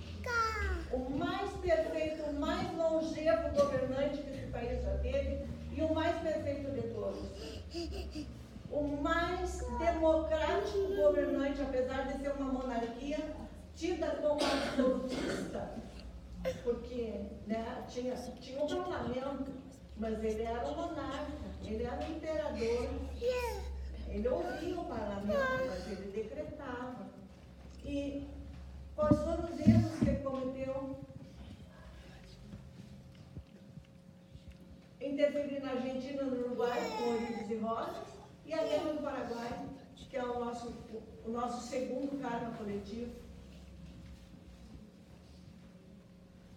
S1: O mais perfeito, o mais longevo governante que esse país já teve e o mais perfeito de todos. O mais democrático governante, apesar de ser uma monarquia tida como absolutista, porque, né, tinha um parlamento, mas ele era um monarca, ele era um imperador. Ele ouvia o parlamento, mas ele decretava. E quais foram os erros que ele cometeu? Interferir na Argentina, no Uruguai, com Olivos e Rosas, e a guerra do Paraguai, que é o nosso segundo karma coletivo,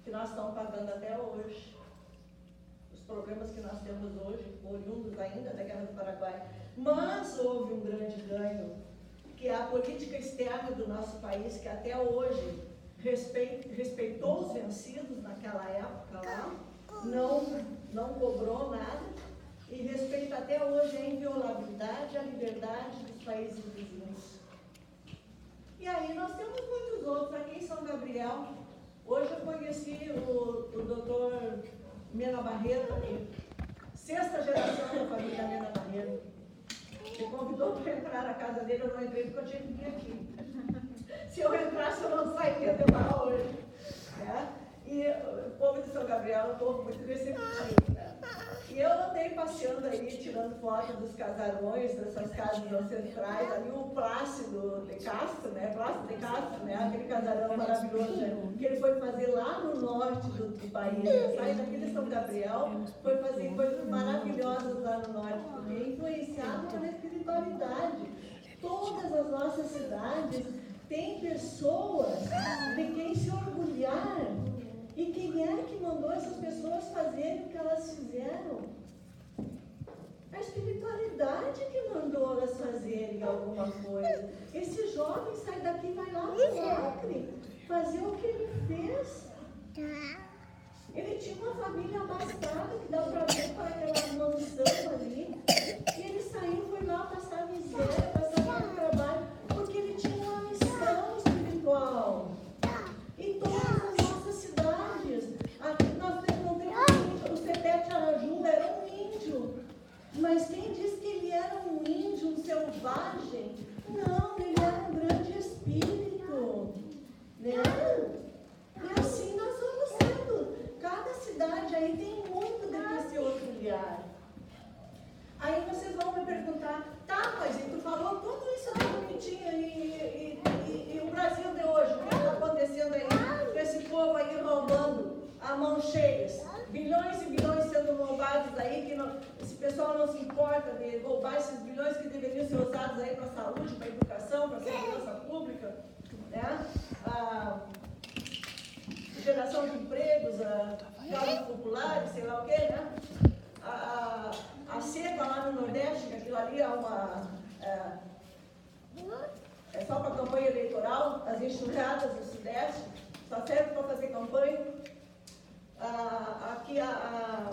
S1: que nós estamos pagando até hoje. Os problemas que nós temos hoje, oriundos ainda da guerra do Paraguai. Mas houve um grande ganho, que é a política externa do nosso país, que até hoje respeitou os vencidos naquela época lá, não cobrou nada, e respeita até hoje a inviolabilidade e a liberdade dos países vizinhos. E aí nós temos muitos outros. Aqui em São Gabriel, hoje eu conheci o doutor Mena Barreto, aqui, 6ª geração da família Mena Barreto. Me convidou para entrar na casa dele, eu não entrei porque eu tinha que vir aqui. Se eu entrasse, eu não sairia de lá hoje. Né? E o povo de São Gabriel é um povo muito receptivo. Né? E eu andei passeando aí, tirando fotos dos casarões, dessas casas ancestrais, ali o Plácido de Castro, né? Plácido de Castro, né? Aquele casarão maravilhoso, né? Que ele foi fazer lá no norte do país. Sai daqui de São Gabriel, foi fazer coisas maravilhosas lá no norte, porque é influenciado pela espiritualidade. Todas as nossas cidades têm pessoas de quem se orgulhar. E quem é que mandou essas pessoas fazerem o que elas fizeram? A espiritualidade que mandou elas fazerem alguma coisa. Esse jovem sai daqui e vai lá no Acre fazer o que ele fez. Ele tinha uma família abastada, que dá para ver para aquela mansão ali. E ele saiu, foi lá passar a selvagem. Não, ele era um grande espírito. Né? E assim nós vamos sendo. Cada cidade aí tem muito de seu auxiliar. Aí vocês vão me perguntar, tá, mas tu falou tudo isso tão bonitinho e o Brasil de hoje, o que está acontecendo aí com esse povo aí roubando a mão cheias? Bilhões e bilhões sendo roubados aí, que não, esse pessoal não se importa de roubar esses bilhões que deveriam ser usados aí para a saúde, para a educação, para a segurança pública, né? A geração de empregos, cargos populares, sei lá o quê, né? A seca lá no Nordeste, que aquilo ali é só para campanha eleitoral, as enxurradas do Sudeste, só serve para fazer campanha. Aqui a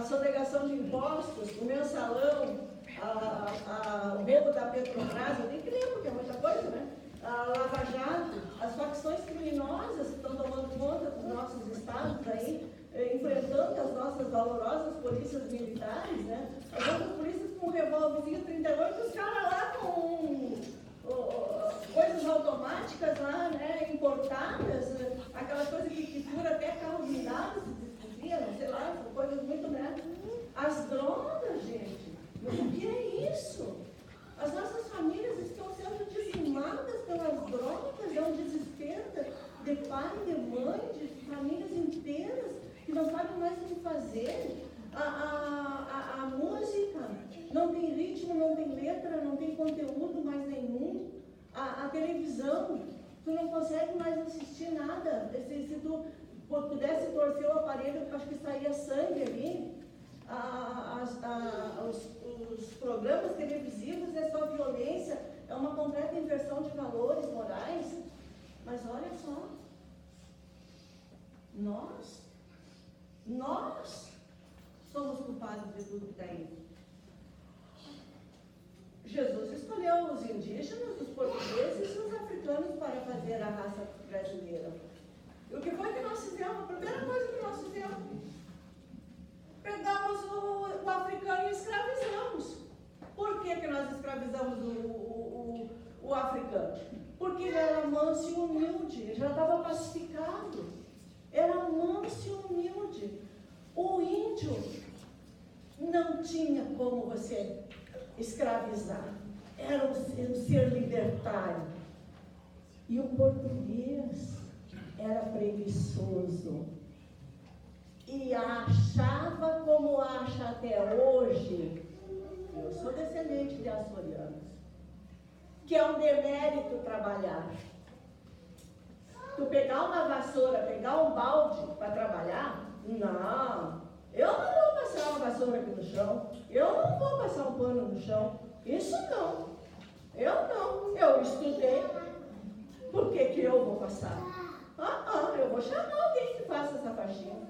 S1: sonegação de impostos, o mensalão, o roubo da Petrobras, eu nem que lembro, porque é muita coisa, né? A Lava Jato, as facções criminosas que estão tomando conta dos nossos estados aí, enfrentando as nossas valorosas polícias militares, né? As nossas polícias com um revólverzinho 38, os caras lá com coisas automáticas lá, né? Importadas, aquelas coisas que fura até carros blindados, não sei lá, são coisas muito, né? As drogas, gente, mas o que é isso? As nossas famílias estão sendo dizimadas pelas drogas, é um desespero de pai, de mãe, de famílias inteiras que não sabem mais o que fazer. A música não tem ritmo, não tem letra, não tem conteúdo mais nenhum. A televisão, tu não consegue mais assistir nada. Se tu pudesse torcer o aparelho, acho que saía sangue ali. Os programas televisivos é só violência, é uma completa inversão de valores morais. Mas olha só, nós somos culpados de tudo que está aí. Jesus escolheu os indígenas, os portugueses e os africanos para fazer a raça brasileira. E o que foi que nós fizemos? A primeira coisa que nós fizemos, pegamos o africano e escravizamos. Por que nós escravizamos o africano? Porque ele era manso e humilde, ele já estava pacificado. Era manso e humilde. O índio não tinha como você escravizar. Era um ser libertário. E o português era preguiçoso. E achava como acha até hoje, eu sou descendente de açorianos, que é um demérito trabalhar. Tu pegar uma vassoura, pegar um balde para trabalhar, não, eu não vou passar uma vassoura aqui no chão, eu não vou passar um pano no chão, isso não, eu estudei, por que eu vou passar? Eu vou chamar alguém que faça essa faxina.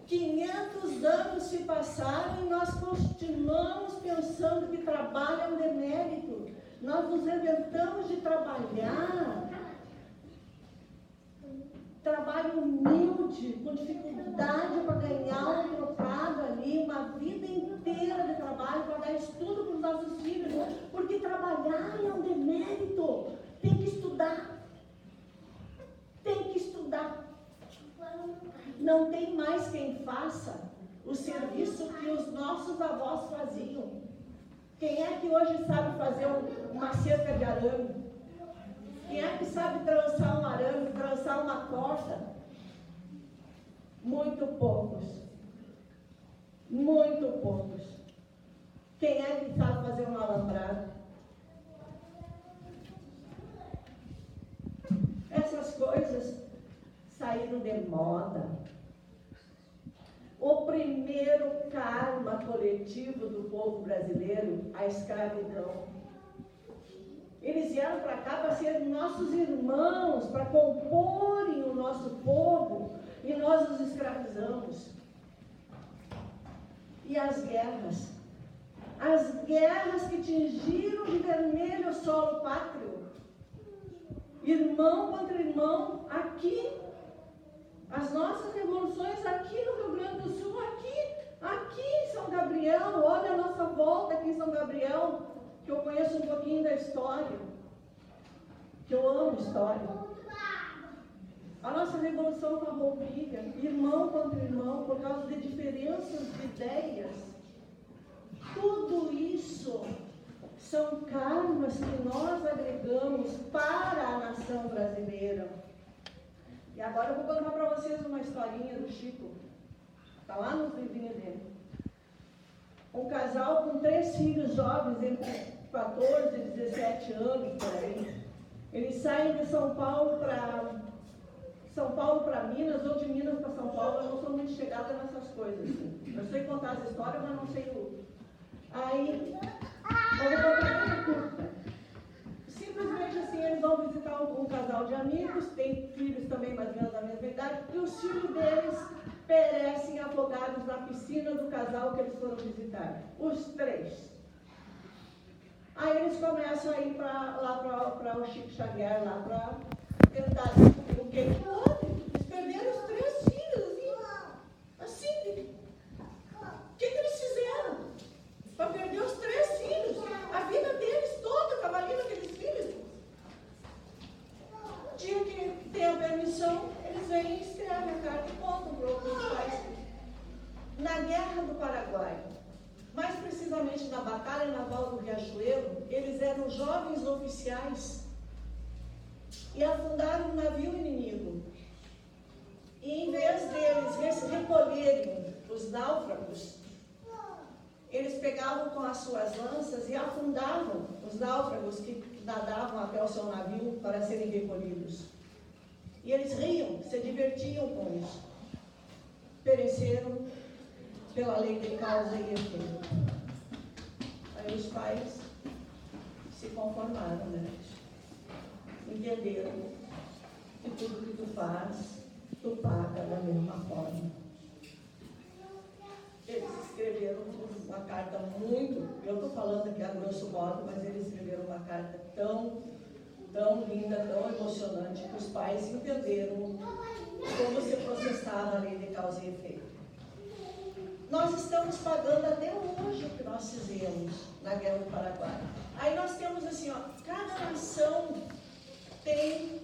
S1: 500 anos se passaram e nós continuamos pensando que trabalho é um demérito. Nós nos inventamos de trabalhar. Trabalho humilde, com dificuldade para ganhar um trocado ali, uma vida inteira de trabalho para dar estudo para os nossos filhos. Porque trabalhar é um demérito. Tem que estudar. Tem que estudar. Não tem mais quem faça o serviço que os nossos avós faziam. Quem é que hoje sabe fazer uma cerca de arame? Quem é que sabe trançar um arame, trançar uma corda? Muito poucos. Muito poucos. Quem é que sabe fazer um alambrado? Essas coisas saíram de moda. O primeiro karma coletivo do povo brasileiro, a escravidão. Eles vieram para cá para serem nossos irmãos, para comporem o nosso povo, e nós os escravizamos. E as guerras que tingiram de vermelho o solo pátrio, irmão contra irmão, aqui, as nossas revoluções aqui no Rio Grande do Sul, aqui em São Gabriel, Então, olha a nossa volta aqui em São Gabriel, que eu conheço um pouquinho da história, que eu amo história. A nossa Revolução Farroupilha, irmão contra irmão, por causa de diferenças de ideias. Tudo isso são karmas que nós agregamos para a nação brasileira. E agora eu vou contar para vocês uma historinha do Chico. Está lá nos livrinhos dele. Um casal com 3 filhos jovens, entre 14 e 17 anos, por aí. Eles saem de São Paulo para Minas, ou de Minas para São Paulo. Eu não sou muito chegada nessas coisas. Assim. Eu sei contar as histórias, mas não sei tudo. Aí, eu vou contar uma curta. Simplesmente assim, eles vão visitar um casal de amigos, tem filhos também mais ou menos da mesma idade, e os filhos deles perecem afogados na piscina do casal que eles foram visitar. Os 3. Aí eles começam a ir lá para o Chico Xavier, lá para tentar descobrir o que houve. Eles perderam os 3 filhos, assim. O que eles fizeram? Para perder os 3 filhos. A vida deles toda estava ali naqueles filhos. No dia que tem a permissão, eles vêm e escrevem a carta e contam para os pais. Na Guerra do Paraguai, mais precisamente na Batalha Naval do Riachuelo, eles eram jovens oficiais e afundaram um navio inimigo. E em vez deles recolherem os náufragos, eles pegavam com as suas lanças e afundavam os náufragos que nadavam até o seu navio para serem recolhidos. E eles riam, se divertiam com isso. Pereceram pela lei de causa e efeito. Aí os pais se conformaram, né? Entenderam que tudo que tu faz, tu paga da mesma forma. Eles escreveram uma carta muito, eu estou falando aqui a grosso modo, mas eles escreveram uma carta tão linda, tão emocionante, que os pais entenderam como se processava a lei de causa e efeito. Nós estamos pagando até hoje o que nós fizemos na Guerra do Paraguai. Aí nós temos assim, cada nação tem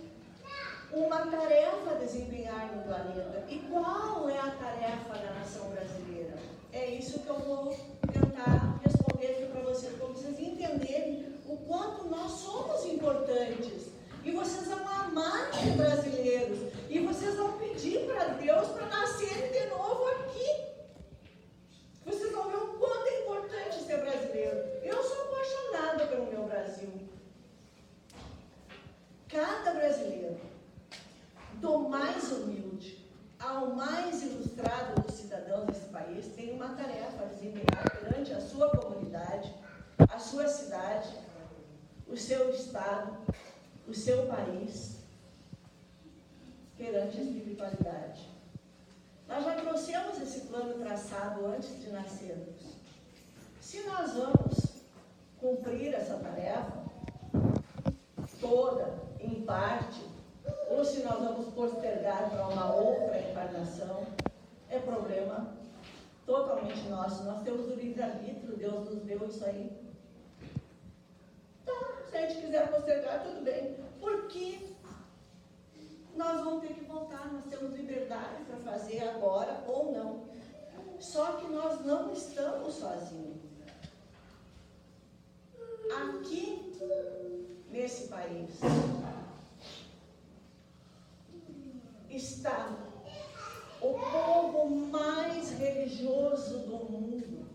S1: uma tarefa a desempenhar no planeta. E qual é a tarefa da nação brasileira? É isso que eu vou tentar responder aqui para vocês entenderem o quanto nós somos importantes. E vocês vão amar os brasileiros. E vocês vão pedir para Deus para nascerem de novo aqui. Vocês vão ver o quanto é importante ser brasileiro. Eu sou apaixonada pelo meu Brasil. Cada brasileiro, do mais humilde ao mais ilustrado dos cidadãos desse país, tem uma tarefa a desempenhar perante a sua comunidade, a sua cidade, o seu estado, o seu país, perante a espiritualidade. Nós já trouxemos esse plano traçado antes de nascermos. Se nós vamos cumprir essa tarefa toda, em parte, ou se nós vamos postergar para uma outra encarnação, é problema totalmente nosso. Nós temos o livre-arbítrio, Deus nos deu isso aí. Então, se a gente quiser postergar, tudo bem. Porque nós vamos ter que voltar, nós temos liberdade para fazer agora ou não. Só que nós não estamos sozinhos. Aqui, nesse país, está o povo mais religioso do mundo.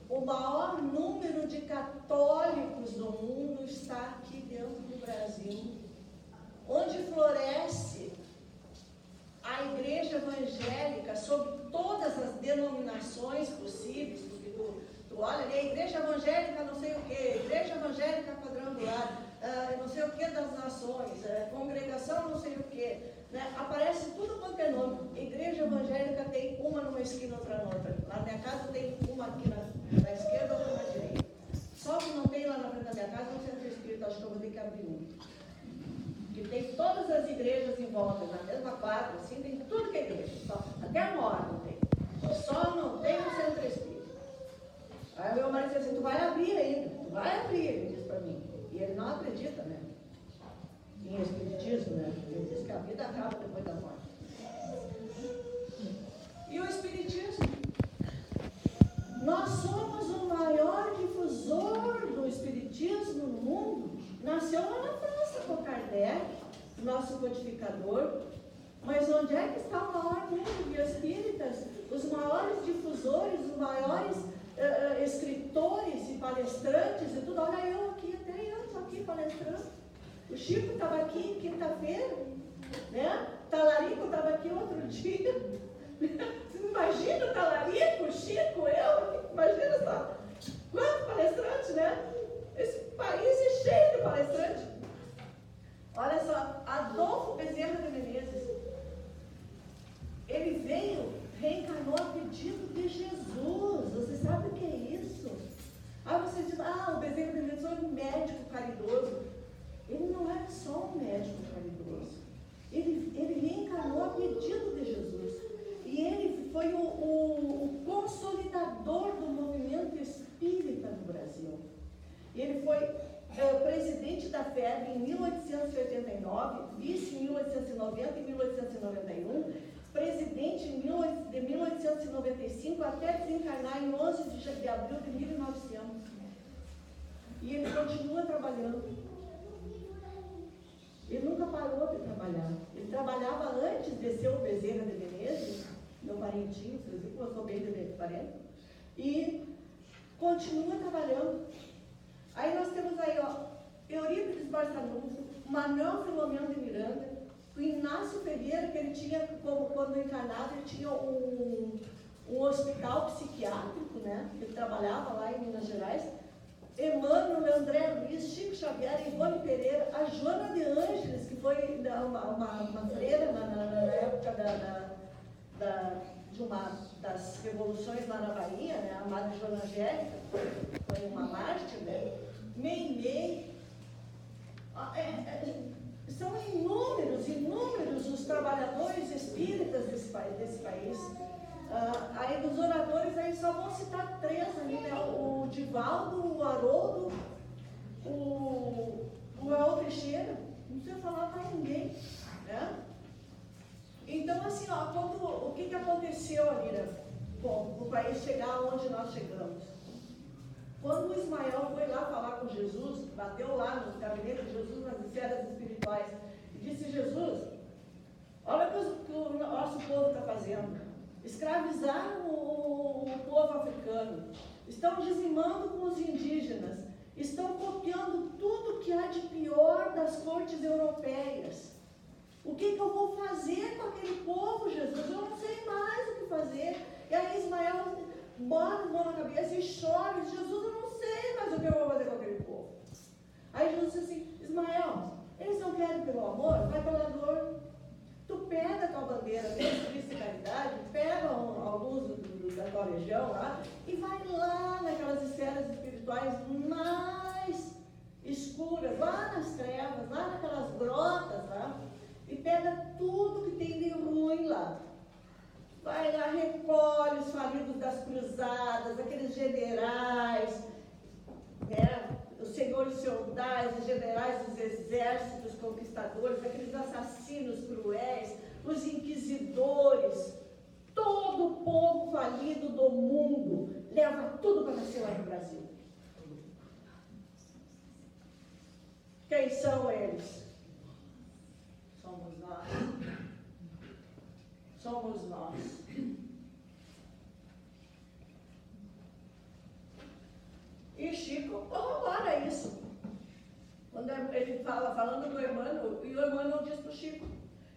S1: O maior número de católicos do mundo está aqui dentro do Brasil, onde floresce a igreja evangélica sob todas as denominações possíveis, porque tu olha ali, a igreja evangélica não sei o quê, igreja evangélica quadrangular, não sei o que das nações, congregação não sei o que, né? Aparece tudo quanto é nome. Igreja evangélica tem uma numa esquina, outra na outra. Na minha casa tem uma aqui na esquerda, outra na direita. Só que não tem lá na frente da minha casa um centro espírita, acho que eu vou ter que abrir um. Que tem todas as igrejas em volta, na mesma quadra, assim, tem tudo que é igreja. Só, até a morte não tem. Só só não tem o centro espírita. Aí o meu marido disse assim, tu vai abrir ainda, tu vai abrir, ele disse para mim. E ele não acredita, né? Em espiritismo, né? Ele diz que a vida acaba depois da morte. E o espiritismo? Nós somos o maior difusor do espiritismo no mundo. Nasceu lá na França com Kardec, nosso codificador. Mas onde é que está o maior número de espíritas? Os maiores difusores, os maiores escritores e palestrantes e tudo. Olha, eu aqui, até eu estou aqui palestrando. O Chico estava aqui quinta-feira, né? Talarico estava aqui outro dia. Você imagina o Talarico, o Chico, eu? Imagina só. Quantos palestrantes, né? Esse país é cheio de palestrantes. Olha só, Adolfo Bezerra de Menezes. Ele veio, reencarnou a pedido de Jesus. Você sabe o que é isso? Aí você diz, o Bezerra de Menezes foi um médico caridoso. Ele não era só um médico caridoso. Ele reencarnou a pedido de Jesus. E ele foi o consolidador do movimento espírita no Brasil. Ele foi presidente da FEB em 1889, vice em 1890 e 1891, presidente de 1895 até desencarnar em 11 de abril de 1900. E ele continua trabalhando. Ele nunca parou de trabalhar. Ele trabalhava antes de ser o Bezerra de Menezes, meu parentinho, vocês viram que eu sou bem de parente, e continua trabalhando. Aí nós temos aí, Eurípides Barçanufo, Manuel Filomeno de Miranda, o Inácio Ferreira, que ele tinha, quando encarnado, ele tinha um hospital psiquiátrico, né? Ele trabalhava lá em Minas Gerais. Emmanuel, André Luiz, Chico Xavier, Ivone Pereira, a Joana de Ângeles, que foi uma freira na época de uma das revoluções lá na Bahia, né? A Madre Joana Angélica, foi uma mártir, né? Meimei. São inúmeros os trabalhadores espíritas desse país. Aí dos oradores, aí só vou citar três ali, né? O Divaldo, o Haroldo, o El Teixeira. Não precisa falar para ninguém, né? Então, assim, o que aconteceu, Alira, o país chegar onde nós chegamos? Quando o Ismael foi lá falar com Jesus, bateu lá no gabinete de Jesus, nas esferas espirituais, e disse, Jesus, olha o que o nosso povo está fazendo. Escravizaram o povo africano, estão dizimando com os indígenas, estão copiando tudo que há de pior das cortes europeias. O que eu vou fazer com aquele povo, Jesus? Eu não sei mais o que fazer. E aí Ismael bota a mão na cabeça e chora, e diz, Jesus, eu não sei mais o que eu vou fazer com aquele povo. Aí Jesus disse assim, Ismael, eles não querem pelo amor, vai pela dor. Tu pega a tua bandeira de Cristo e caridade, pega alguns da tua legião lá, e vai lá naquelas esferas espirituais mais escuras, lá nas trevas, lá naquelas grotas lá, e pega tudo que tem de ruim lá. Vai lá, recolhe os falidos das cruzadas, aqueles generais, né? Os senhores feudais, os generais dos exércitos conquistadores, aqueles assassinos cruéis, os inquisidores, todo o povo falido do mundo, leva tudo para nascer lá no Brasil. Quem são eles? Somos nós. Somos nós. E Chico corrobora isso. Quando ele falando do Emmanuel, e o Emmanuel diz para o Chico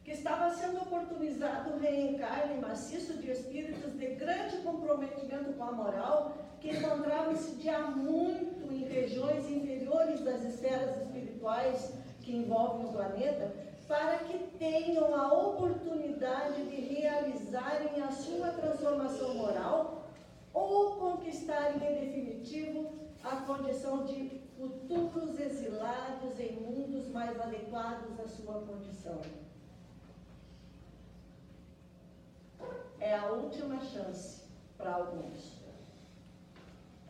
S1: que estava sendo oportunizado o reencarne maciço de espíritos de grande comprometimento com a moral, que encontravam-se de há muito em regiões inferiores das esferas espirituais que envolvem o planeta, para que tenham a oportunidade de realizarem a sua transformação moral ou conquistarem em definitivo a condição de futuros exilados em mundos mais adequados à sua condição. É a última chance para alguns.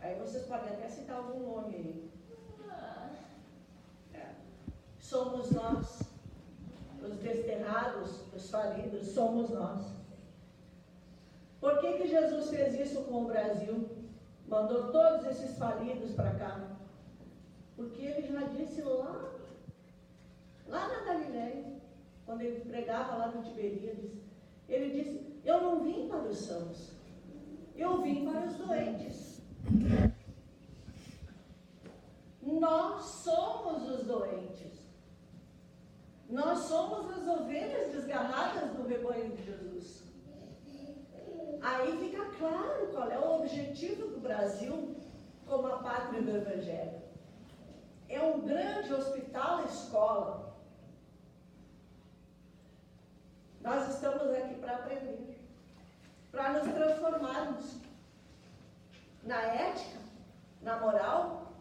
S1: Aí vocês podem até citar algum nome aí. Somos nós. Os desterrados, os falidos, somos nós. Por que Jesus fez isso com o Brasil? Mandou todos esses falidos para cá? Porque ele já disse lá na Galileia, quando ele pregava lá no Tiberíades, ele disse: eu não vim para os sãos, eu vim para os doentes. Nós somos os doentes. Nós somos as ovelhas desgarradas do rebanho de Jesus. Aí fica claro qual é o objetivo do Brasil como a pátria do Evangelho. É um grande hospital-escola. Nós estamos aqui para aprender, para nos transformarmos na ética, na moral,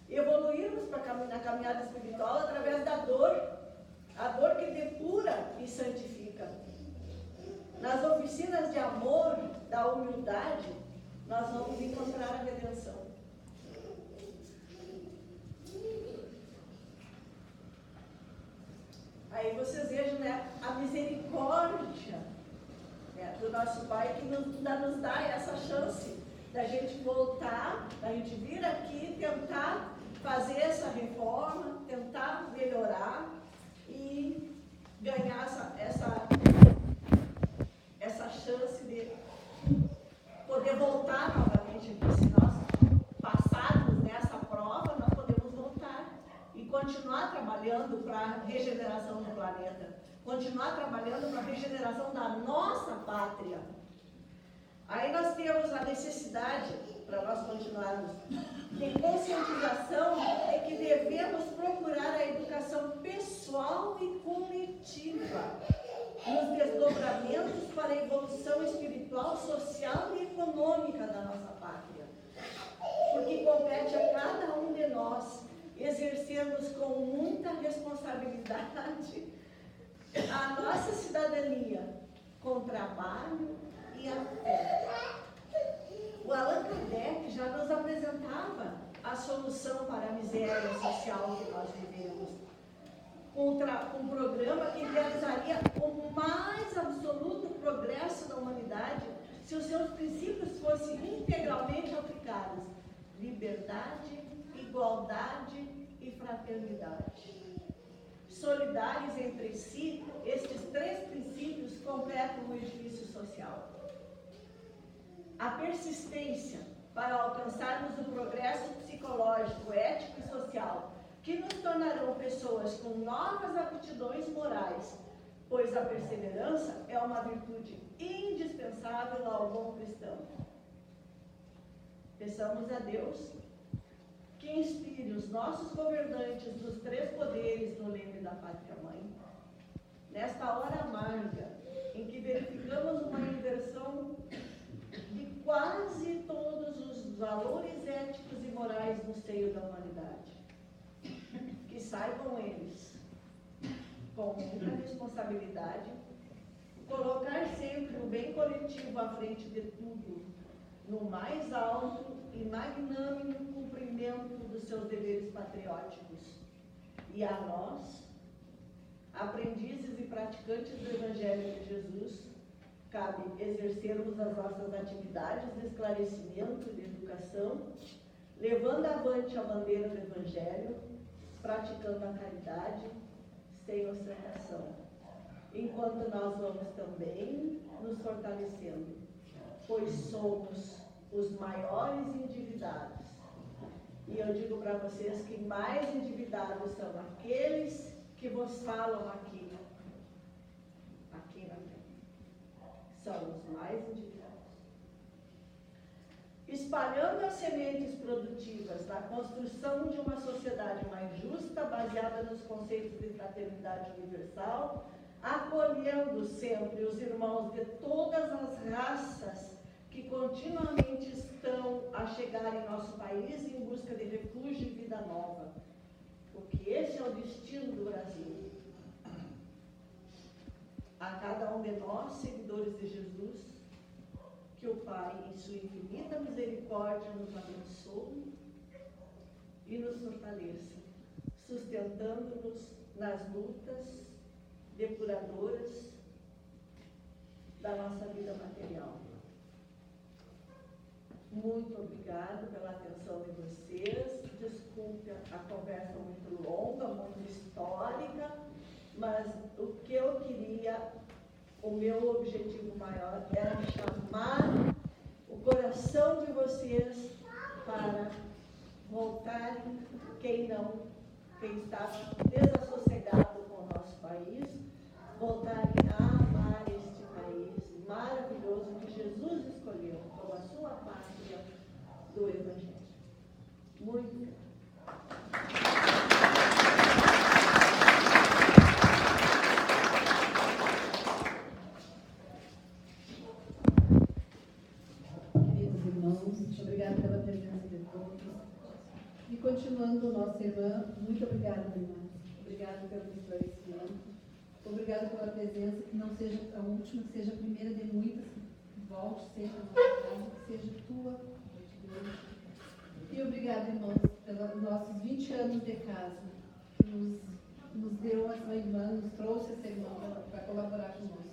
S1: evoluirmos na caminhada espiritual através da dor, a dor que depura e santifica. Nas oficinas de amor, da humildade, nós vamos encontrar a redenção. Aí vocês vejam, né, a misericórdia, né, do nosso Pai que nos dá essa chance da gente voltar, da gente vir aqui tentar fazer essa reforma, tentar melhorar e ganhar essa chance de poder voltar novamente aqui. Se nós passarmos nessa prova, nós podemos voltar e continuar trabalhando para a regeneração do planeta, continuar trabalhando para a regeneração da nossa pátria. Aí nós temos a necessidade, para nós continuarmos, de conscientização é que devemos procurar a educação pessoal e coletiva nos desdobramentos para a evolução espiritual, social e econômica da nossa pátria. Porque compete a cada um de nós exercermos com muita responsabilidade a nossa cidadania com trabalho e a fé. O Allan Kardec já nos apresentava a solução para a miséria social que nós vivemos. Um programa que realizaria o mais absoluto progresso da humanidade se os seus princípios fossem integralmente aplicados: liberdade, igualdade e fraternidade. Solidários entre si, estes três princípios completam o edifício social. A persistência para alcançarmos o progresso psicológico, ético e social, que nos tornarão pessoas com novas aptidões morais, pois a perseverança é uma virtude indispensável ao bom cristão. Peçamos a Deus que inspire os nossos governantes dos três poderes no leme da Pátria-Mãe, nesta hora amarga, em que verificamos uma inversão de quase todos os valores éticos e morais no seio da humanidade. Que saibam eles, com muita responsabilidade, colocar sempre o bem coletivo à frente de tudo, no mais alto e magnânimo cumprimento dos seus deveres patrióticos. E a nós, aprendizes e praticantes do Evangelho de Jesus, cabe exercermos as nossas atividades de esclarecimento e de educação, levando avante a bandeira do Evangelho, praticando a caridade sem ostentação, enquanto nós vamos também nos fortalecendo, pois somos os maiores endividados. E eu digo para vocês que mais endividados são aqueles que vos falam aqui na frente. São os mais endividados. Espalhando as sementes produtivas da construção de uma sociedade mais justa, baseada nos conceitos de fraternidade universal, acolhendo sempre os irmãos de todas as raças que continuamente estão a chegar em nosso país em busca de refúgio e vida nova. Porque esse é o destino do Brasil. A cada um de nós, seguidores de Jesus, que o Pai, em sua infinita misericórdia, nos abençoe e nos fortaleça, sustentando-nos nas lutas depuradoras da nossa vida material. Muito obrigado pela atenção de vocês. Desculpe a conversa muito longa, muito histórica, mas o que eu queria, o meu objetivo maior era chamar o coração de vocês para voltarem, quem estava desassossegado com o nosso país, voltarem a amar este país maravilhoso que Jesus escolheu como a sua pátria do Evangelho. Muito obrigada.
S2: Queridos irmãos, muito obrigada pela presença de todos. E continuando, nossa irmã, muito obrigada, irmã. Obrigada pelo esclarecimento. Obrigada pela presença, que não seja a última, que seja a primeira de muitas, que volte sempre a nossa casa, que seja tua noite de hoje. E obrigada, irmãos, pelos nossos 20 anos de casa, que nos deu essa irmã, nos trouxe essa irmã para colaborar conosco.